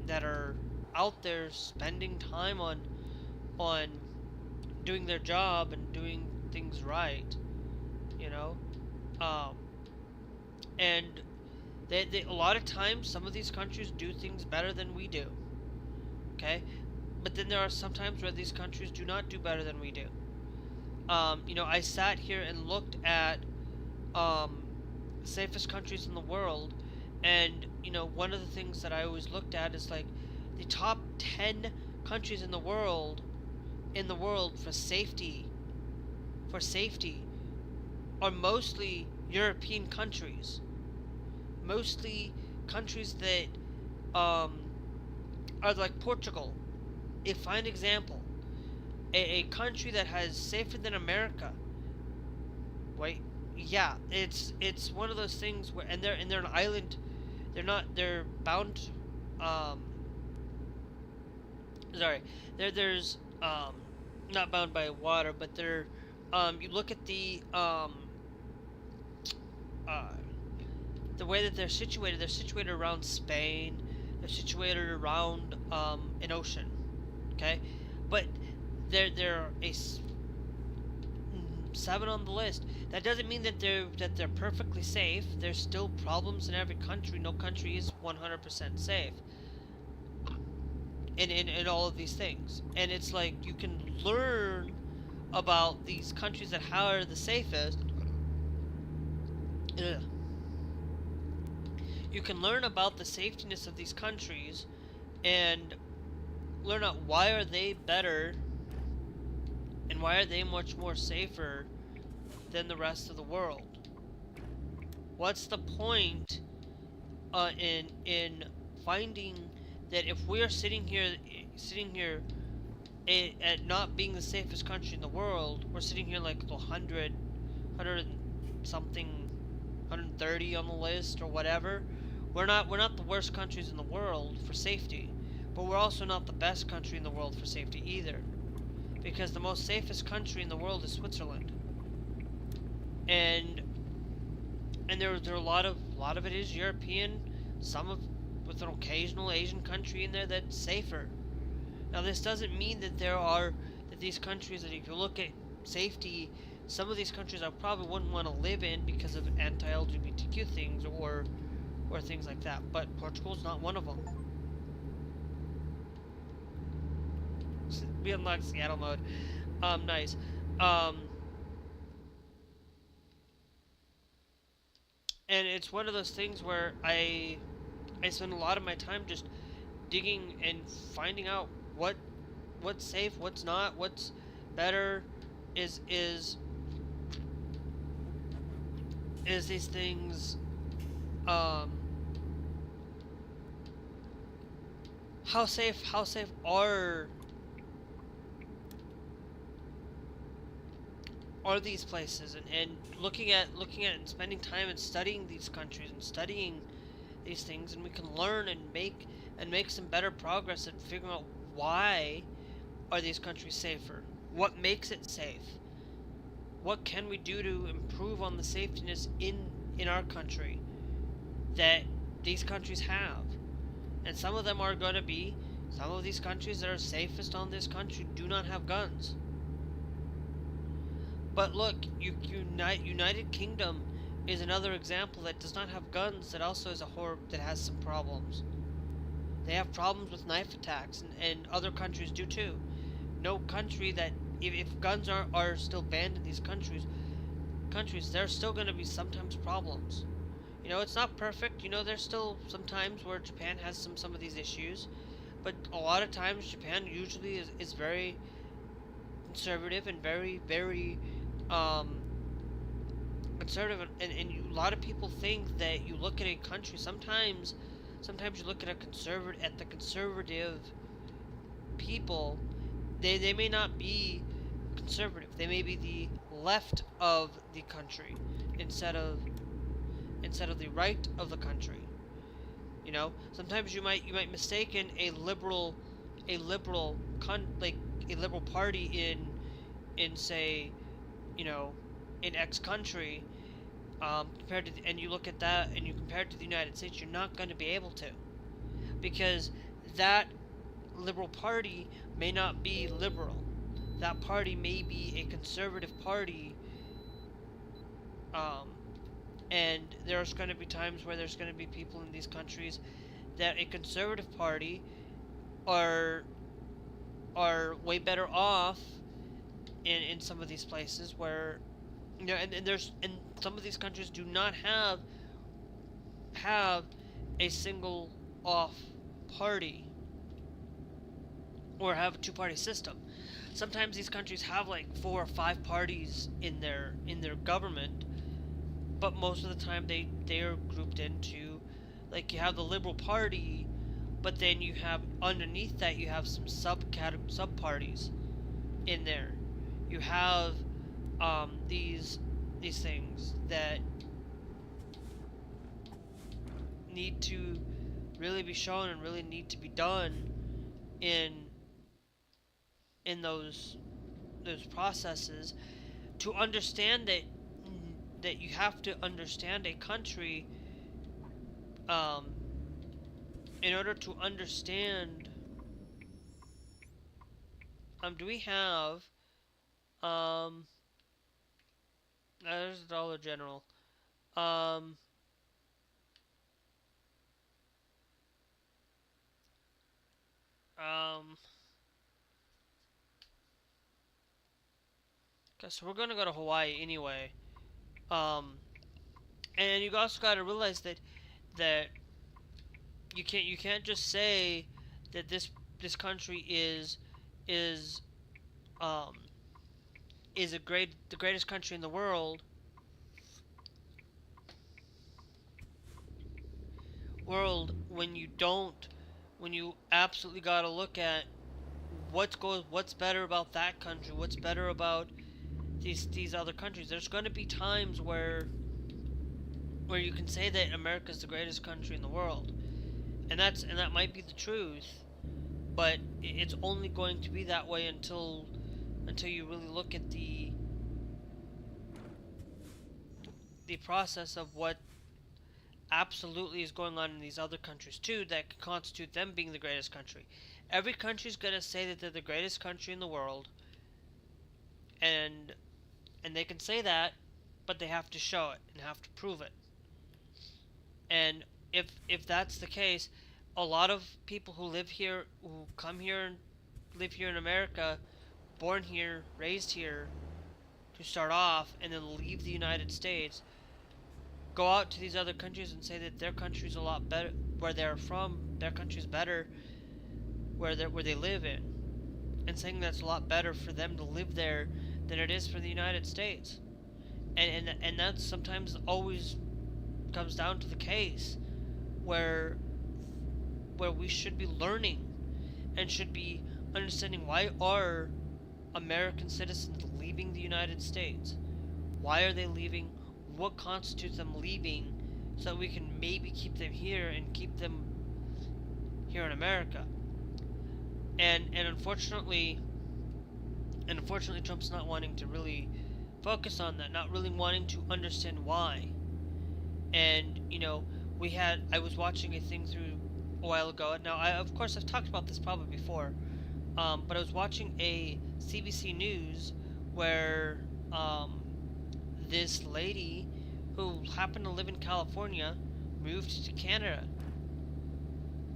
that are out there spending time on doing their job and doing things right, you know. And they a lot of times some of these countries do things better than we do. Okay, but then there are some times where these countries do not do better than we do. You know, I sat here and looked at safest countries in the world, and you know, one of the things that I always looked at is like the top 10 countries in the world for safety are mostly European countries, mostly countries that are like Portugal. A fine example, a country that has safer than America. Wait, yeah, it's one of those things where, and they're an island. They're bound. Sorry, there's not bound by water, but they're you look at the way that they're situated. They're situated around Spain. They're situated around an ocean. Okay, but they're a 7 on the list. That doesn't mean that they're perfectly safe. There's still problems in every country. No country is 100% safe. In all of these things, and it's like you can learn about these countries that are the safest. Ugh. You can learn about the safetiness of these countries and learn out why are they better and why are they much more safer than the rest of the world. What's the point in finding that if we are sitting here at not being the safest country in the world, we're sitting here like 100 something, 130 on the list or whatever. We're not the worst countries in the world for safety, but we're also not the best country in the world for safety either, because the most safest country in the world is Switzerland, and there are a lot of it is European, with an occasional Asian country in there that's safer. Now this doesn't mean that these countries, that if you look at safety, some of these countries I probably wouldn't want to live in because of anti-LGBTQ things or things like that, but Portugal's not one of them. We unlocked Seattle mode. Nice. Um, and it's one of those things where I spend a lot of my time just digging and finding out what's safe, what's not, what's better. Is these things um how safe are these places, and looking at and spending time and studying these countries and studying these things, and we can learn and make some better progress at figuring out why are these countries safer, what makes it safe, what can we do to improve on the safetiness in our country that these countries have. And some of them are going to be, some of these countries that are safest on this country do not have guns. But look, United Kingdom is another example that does not have guns, that also is that has some problems. They have problems with knife attacks, and other countries do too. No country that, if guns are still banned in these countries, there's still going to be sometimes problems. You know, it's not perfect. You know, there's still some times where Japan has some of these issues, but a lot of times Japan usually is very conservative and very conservative, and a lot of people think that you look at a country, sometimes you look at the conservative people, they may not be conservative, they may be the left of the country instead of the right of the country. You know, sometimes you might mistaken a liberal party in say, you know, in X country, compared to and you look at that and you compare it to the United States, you're not going to be able to, because that liberal party may not be liberal. That party may be a conservative party, and there's going to be times where there's going to be people in these countries that a conservative party are way better off in some of these places where, you know, and some of these countries do not have a single off party or have a two-party system. Sometimes these countries have like 4 or 5 parties in their government, but most of the time they are grouped into, like, you have the Liberal Party, but then you have underneath that you have some sub parties in there. You have these things that need to really be shown and really need to be done in those processes, to understand that you have to understand a country, in order to understand. Do we have there's Dollar General. Um um okay, so we're gonna go to Hawaii anyway. And you also gotta realize that you can't just say that this country is um the greatest country in the world when you absolutely gotta look at what's better about that country, what's better about these other countries. There's going to be times where you can say that America's the greatest country in the world, and that might be the truth, but it's only going to be that way until you really look at the process of what absolutely is going on in these other countries too that could constitute them being the greatest country. Every country's going to say that they're the greatest country in the world, and they can say that, but they have to show it and have to prove it. And if that's the case, a lot of people who come here and live here in America, born here, raised here, to start off and then leave the United States, go out to these other countries and say that their country's a lot better, where they're from, their country's better, where they live in, and saying that's a lot better for them to live there than it is for the United States. And that sometimes always comes down to the case where we should be learning and should be understanding, why are American citizens leaving the United States? Why are they leaving? What constitutes them leaving, so that we can maybe keep them here and keep them here in America. And unfortunately Trump's not wanting to really focus on that, not really wanting to understand why. And I was watching a thing through a while ago. Now, of course I've talked about this probably before, but I was watching a CBC News where this lady who happened to live in California moved to Canada,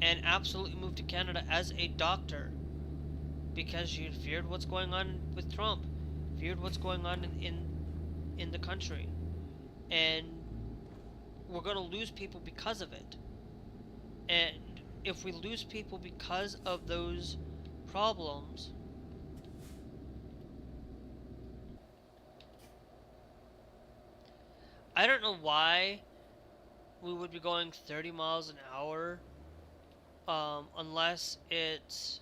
and absolutely moved to Canada as a doctor, because she feared what's going on with Trump, feared what's going on in the country, and we're going to lose people because of it. And if we lose people because of those problems, I don't know why we would be going 30 miles an hour, unless it's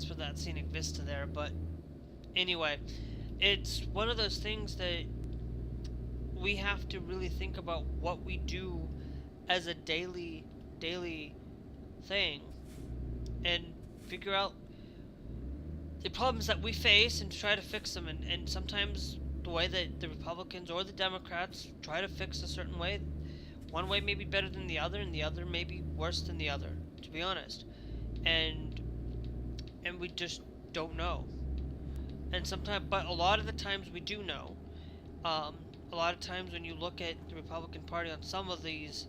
for that scenic vista there. But anyway, it's one of those things that we have to really think about what we do as a daily thing, and figure out the problems that we face and try to fix them. And sometimes the way that the Republicans or the Democrats try to fix a certain way, one way may be better than the other, and the other may be worse than the other, to be honest. And we just don't know. And sometimes, but a lot of the times we do know. A lot of times when you look at the Republican Party on some of these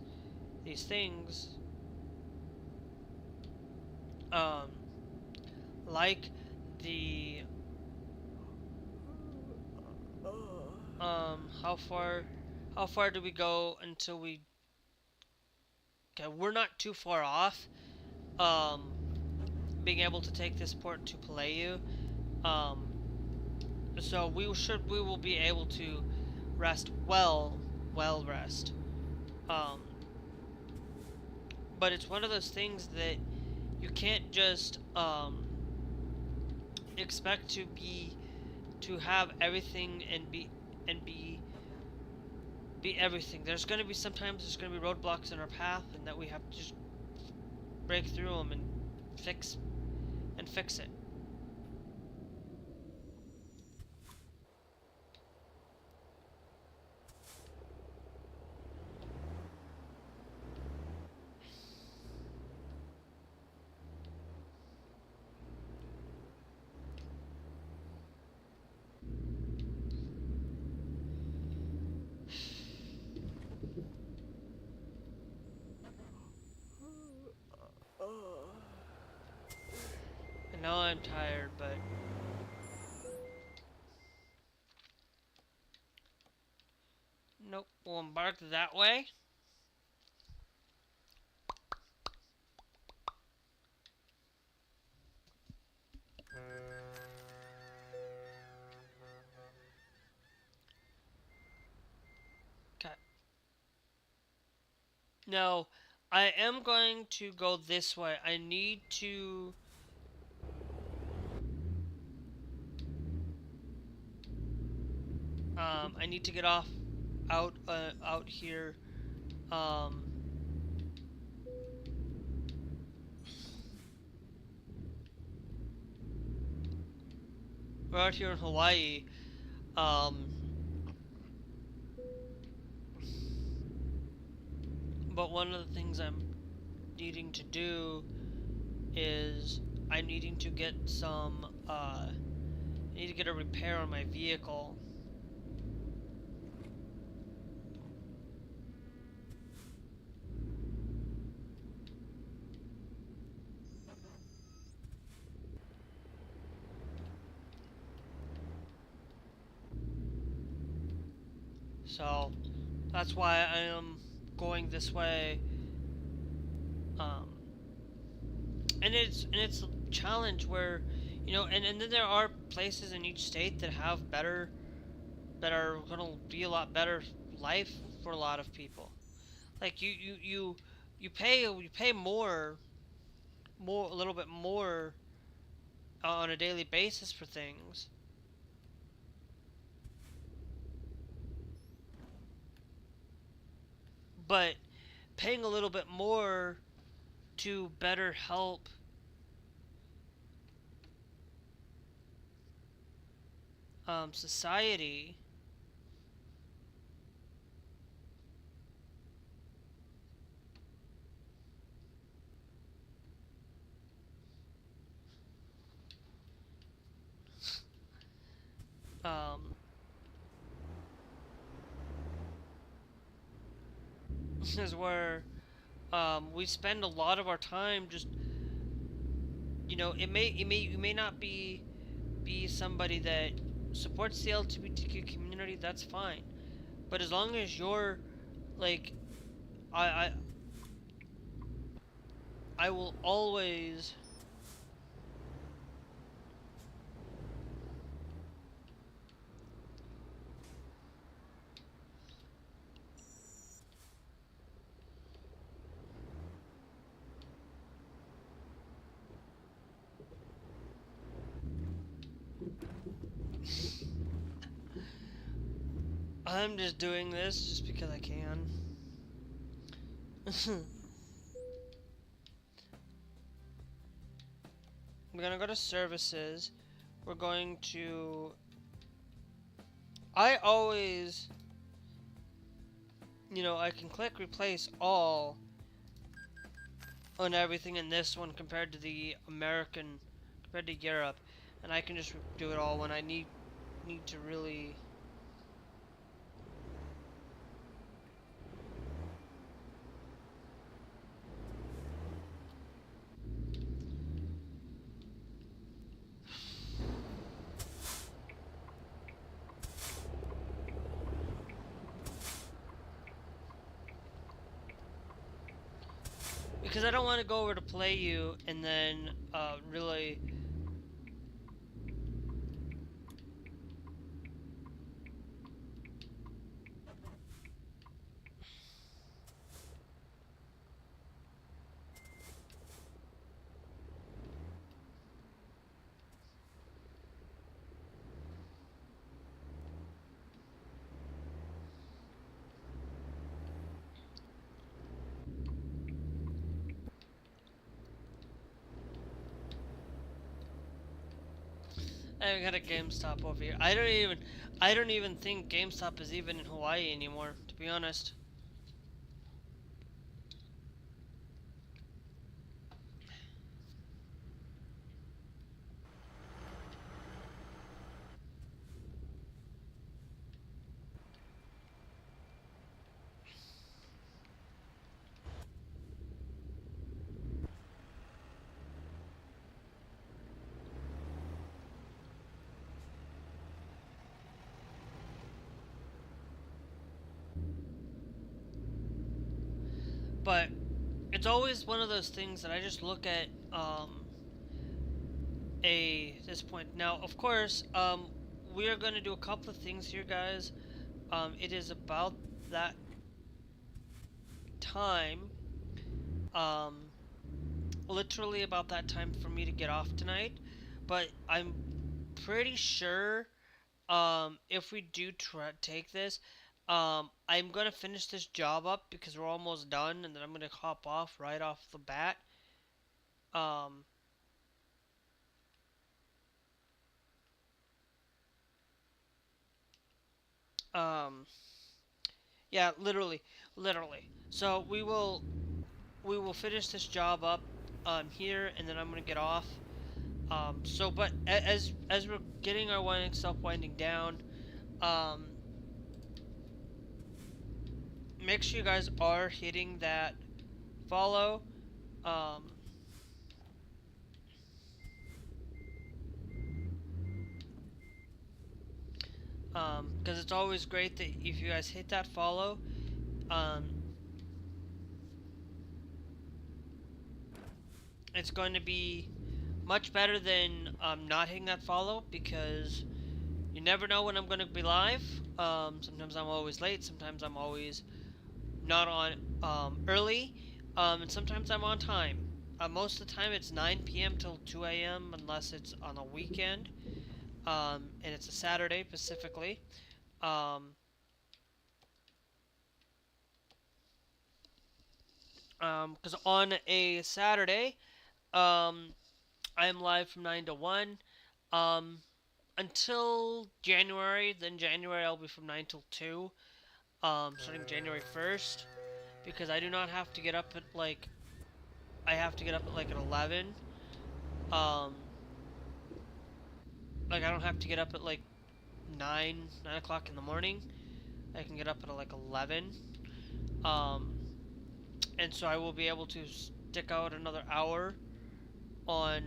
things, like the how far do we go until we? Okay, we're not too far off. Being able to take this port to Palayu. So we will be able to rest well rest. But it's one of those things that you can't just expect to have everything and be everything. There's going to be roadblocks in our path, and that we have to just break through them and fix it. I know I'm tired, but nope, we'll embark that way. Okay. Now, I am going to go this way. I need to get off out here. We're out here in Hawaii. But one of the things I'm needing to do is I'm needing to get some I need to get a repair on my vehicle. So that's why I am going this way. Um, and it's a challenge where, you know, and then there are places in each state that have better, that are gonna be a lot better life for a lot of people. Like you pay more, a little bit more on a daily basis for things, but paying a little bit more to better help society. Um, is where we spend a lot of our time just, you know, you may not be somebody that supports the LGBTQ community. That's fine, but as long as you're like, I I I will always. I'm just doing this just because I can. We're gonna go to services. We're going to. I always, you know, I can click replace all on everything in this one compared to the American, compared to Europe, and I can just do it all when I need to really. Because I don't want to go over to play you and then really. I got a GameStop over here. I don't even think GameStop is even in Hawaii anymore, to be honest. But it's always one of those things that I just look at this point. Now, of course, we are going to do a couple of things here, guys. It is about that time, um, literally about that time for me to get off tonight. But I'm pretty sure, if we do take this, I'm gonna finish this job up because we're almost done, and then I'm gonna hop off right off the bat. Um, um, yeah, literally. So we will finish this job up, here, and then I'm gonna get off. So, but as we're getting our winding down, um, make sure you guys are hitting that follow. Um, Because it's always great that if you guys hit that follow, it's going to be much better than not hitting that follow, because you never know when I'm going to be live. Sometimes I'm always late, sometimes I'm always not on early, and sometimes I'm on time. Most of the time it's 9 p.m. till 2 a.m. unless it's on a weekend, and it's a Saturday specifically. Because on a Saturday, I'm live from 9 to 1, until January. Then January I'll be from 9 till 2, starting January 1st, because I do not have to get up at like, I have to get up at like at 11. Like I don't have to get up at like 9 o'clock in the morning. I can get up at like 11. And so I will be able to stick out another hour on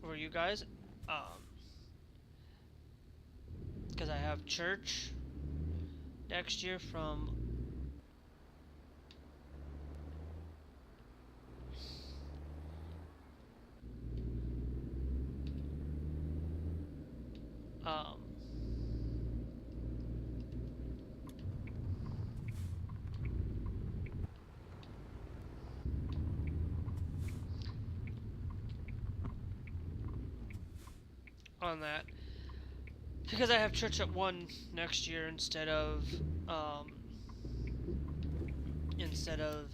for you guys, because I have church next year from on that, because I have church at 1 next year instead of instead of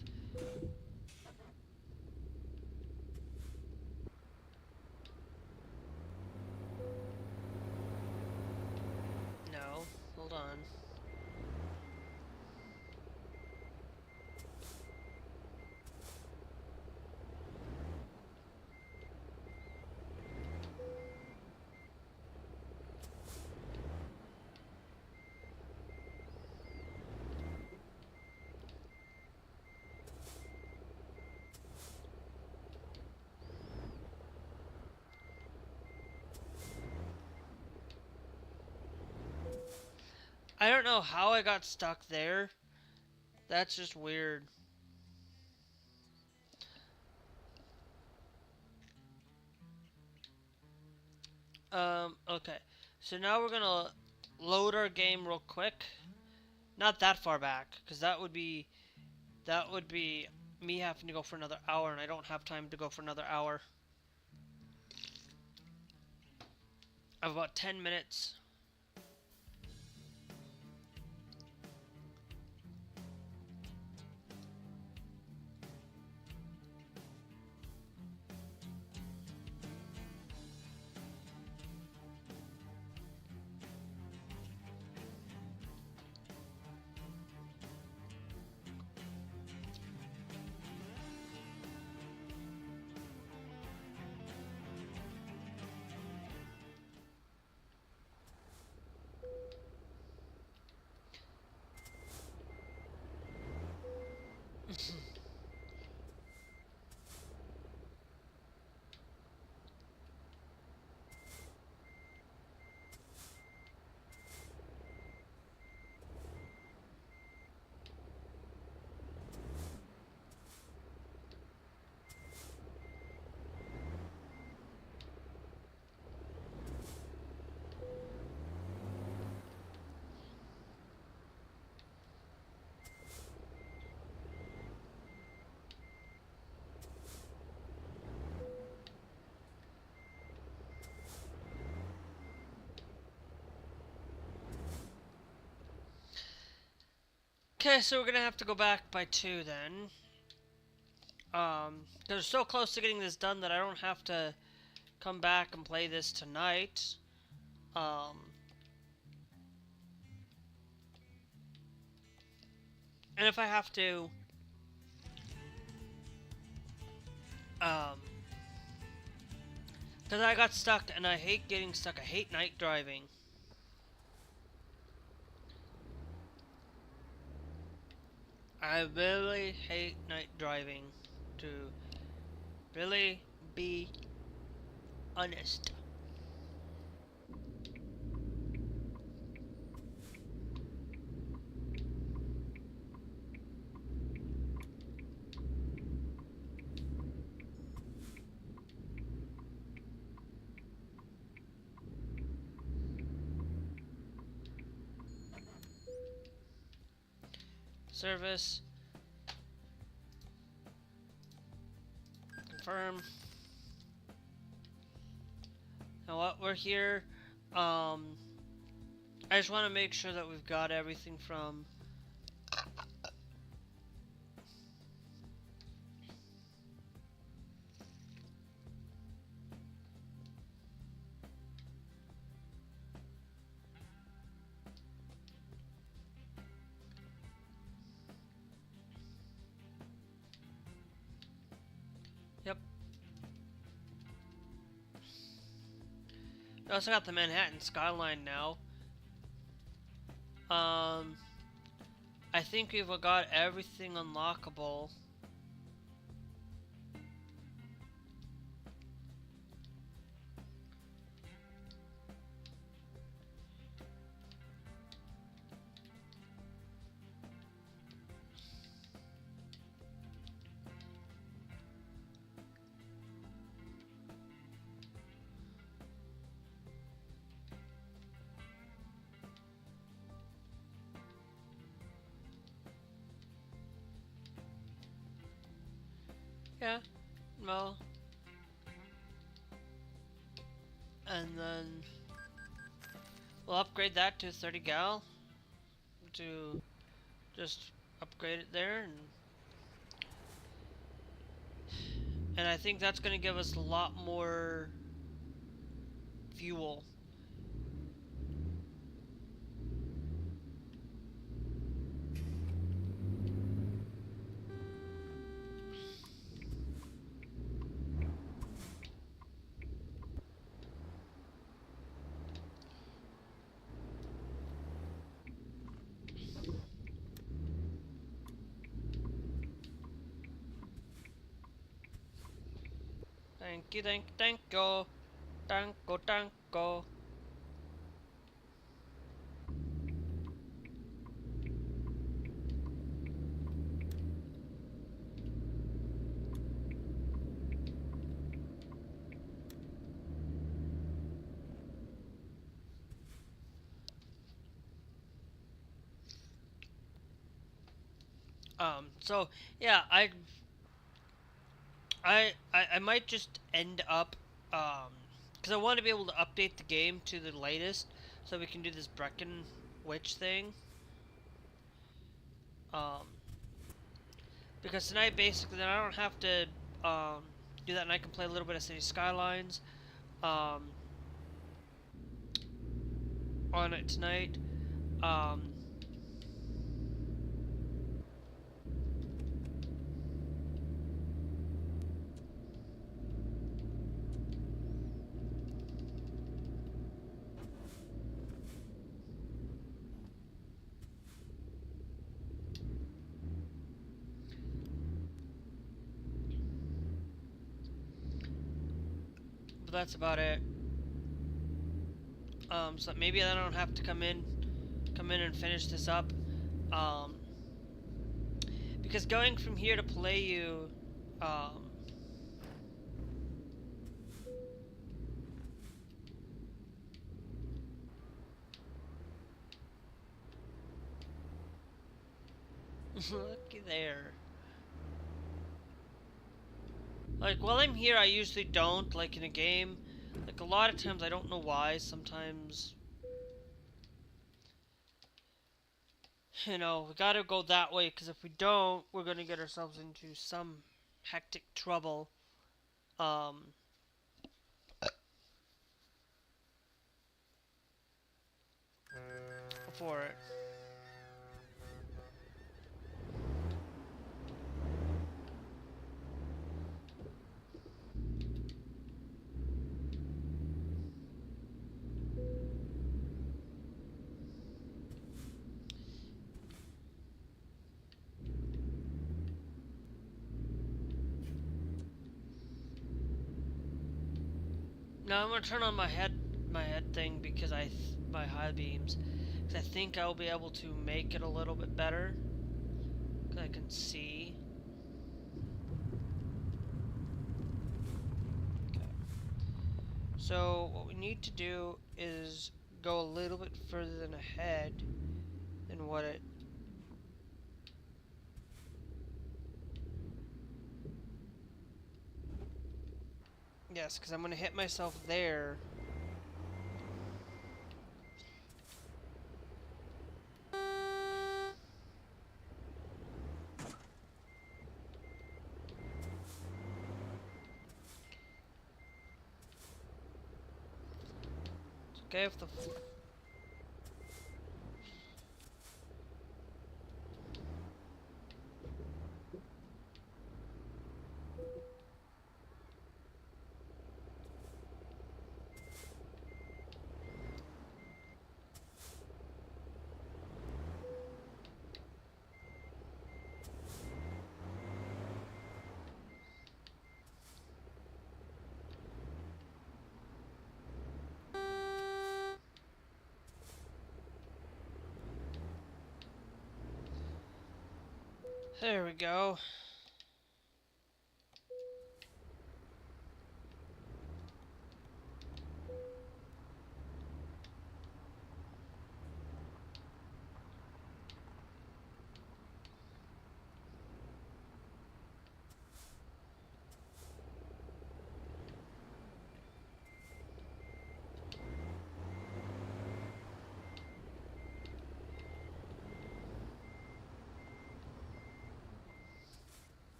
no, hold on. I don't know how I got stuck there. That's just weird. Okay. So now we're gonna load our game real quick. Not that far back, because that would be me having to go for another hour, and I don't have time to go for another hour. I have about 10 minutes. Okay, so we're gonna have to go back by 2 then. Because we're so close to getting this done that I don't have to come back and play this tonight. And if I have to, because I got stuck, and I hate getting stuck. I hate night driving. I really hate night driving, to really be honest. service. Confirm. Now what, we're here. I just want to make sure that we've got everything from... Yep. We also got the Manhattan skyline now. I think we've got everything unlockable. Yeah, well, and then we'll upgrade that to 30 gal to just upgrade it there, and I think that's gonna give us a lot more fuel. Thank you, thank you, thank you. So yeah, I might just end up, because I want to be able to update the game to the latest, so we can do this Brecken Witch thing. Because tonight, basically, then I don't have to, do that, and I can play a little bit of City Skylines, on it tonight. That's about it. So maybe I don't have to come in and finish this up. Because going from here to Palayu, looky there. Like, while I'm here, I usually don't, like, in a game. Like, a lot of times, I don't know why. Sometimes, you know, we gotta go that way, because if we don't, we're gonna get ourselves into some hectic trouble. For it. Now I'm gonna turn on my head thing because my high beams, because I think I'll be able to make it a little bit better. Cause I can see. Okay. So what we need to do is go a little bit further than ahead than what it Yes, because I'm going to hit myself there. It's okay if the... There we go.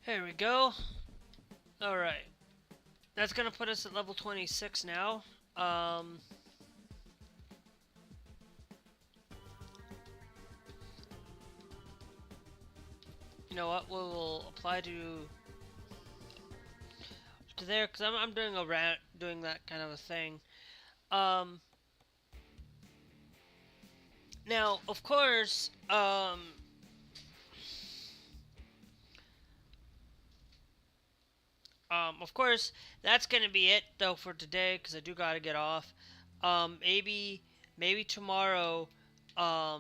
There we go. Alright. That's gonna put us at level 26 now. You know what? We'll apply to there, because I'm doing doing that kind of a thing. Now, of course, of course, that's gonna be it though for today, because I do gotta get off. Maybe tomorrow, as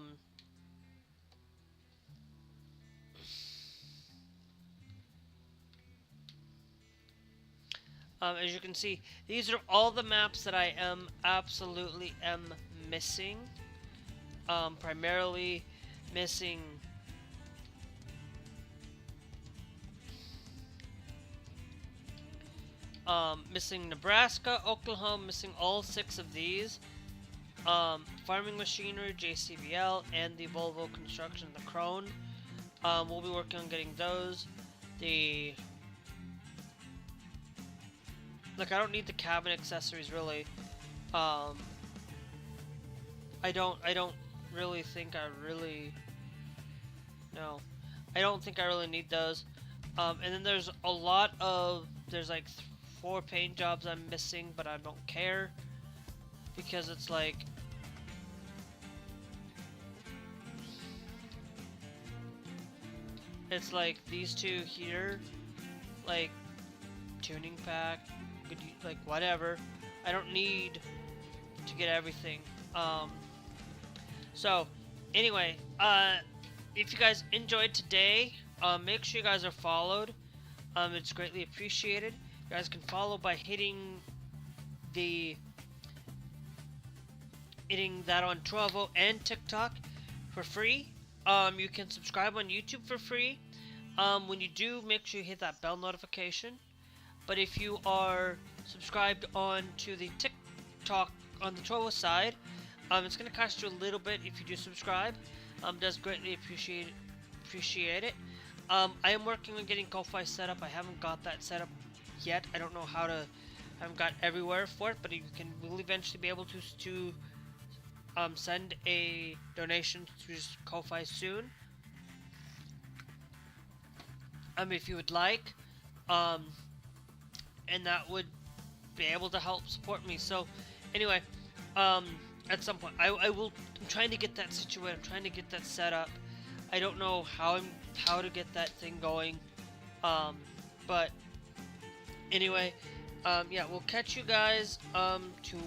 you can see, these are all the maps that I absolutely am missing. Primarily missing missing Nebraska, Oklahoma, missing all 6 of these. Farming machinery, JCBL, and the Volvo construction, the Krone. We'll be working on getting those. Look, I don't need the cabin accessories really. I don't really think I really... No. I don't think I really need those. And then there's a lot of... There's like 4 paint jobs I'm missing, but I don't care. Because it's like... It's like these 2 here. Like, tuning pack. Like, whatever. I don't need to get everything. So, anyway, if you guys enjoyed today, make sure you guys are followed. It's greatly appreciated. You guys can follow by hitting that on Trovo and TikTok for free. You can subscribe on YouTube for free. When you do, make sure you hit that bell notification. But if you are subscribed on to the TikTok on the Trovo side, it's going to cost you a little bit if you do subscribe. Does greatly appreciate it. I am working on getting Ko-Fi set up. I haven't got that set up yet. I don't know how to. I haven't got everywhere for it, but we'll eventually be able to send a donation to Ko-Fi soon. If you would like, and that would be able to help support me. So, anyway, at some point, I'm trying to get that situated. I'm trying to get that set up. I don't know how to get that thing going. But anyway, yeah, we'll catch you guys to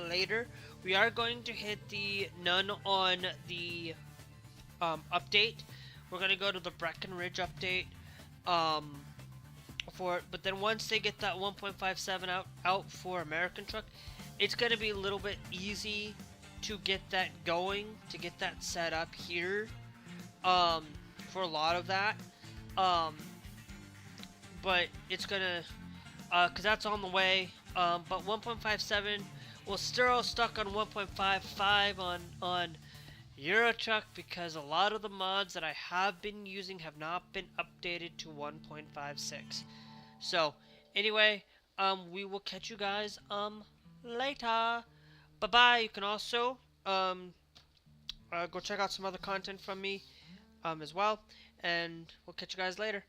later. We are going to hit the none on the update. We're gonna go to the Breckenridge update. um, for it. But then once they get that 1.57 out for American truck, it's gonna be a little bit easy to get that going, to get that set up here, for a lot of that. But it's gonna, cause that's on the way. But 1.57 will still stuck on 1.55 on EuroTruck, because a lot of the mods that I have been using have not been updated to 1.56. So anyway, we will catch you guys later. Bye bye. You can also go check out some other content from me as well, and we'll catch you guys later.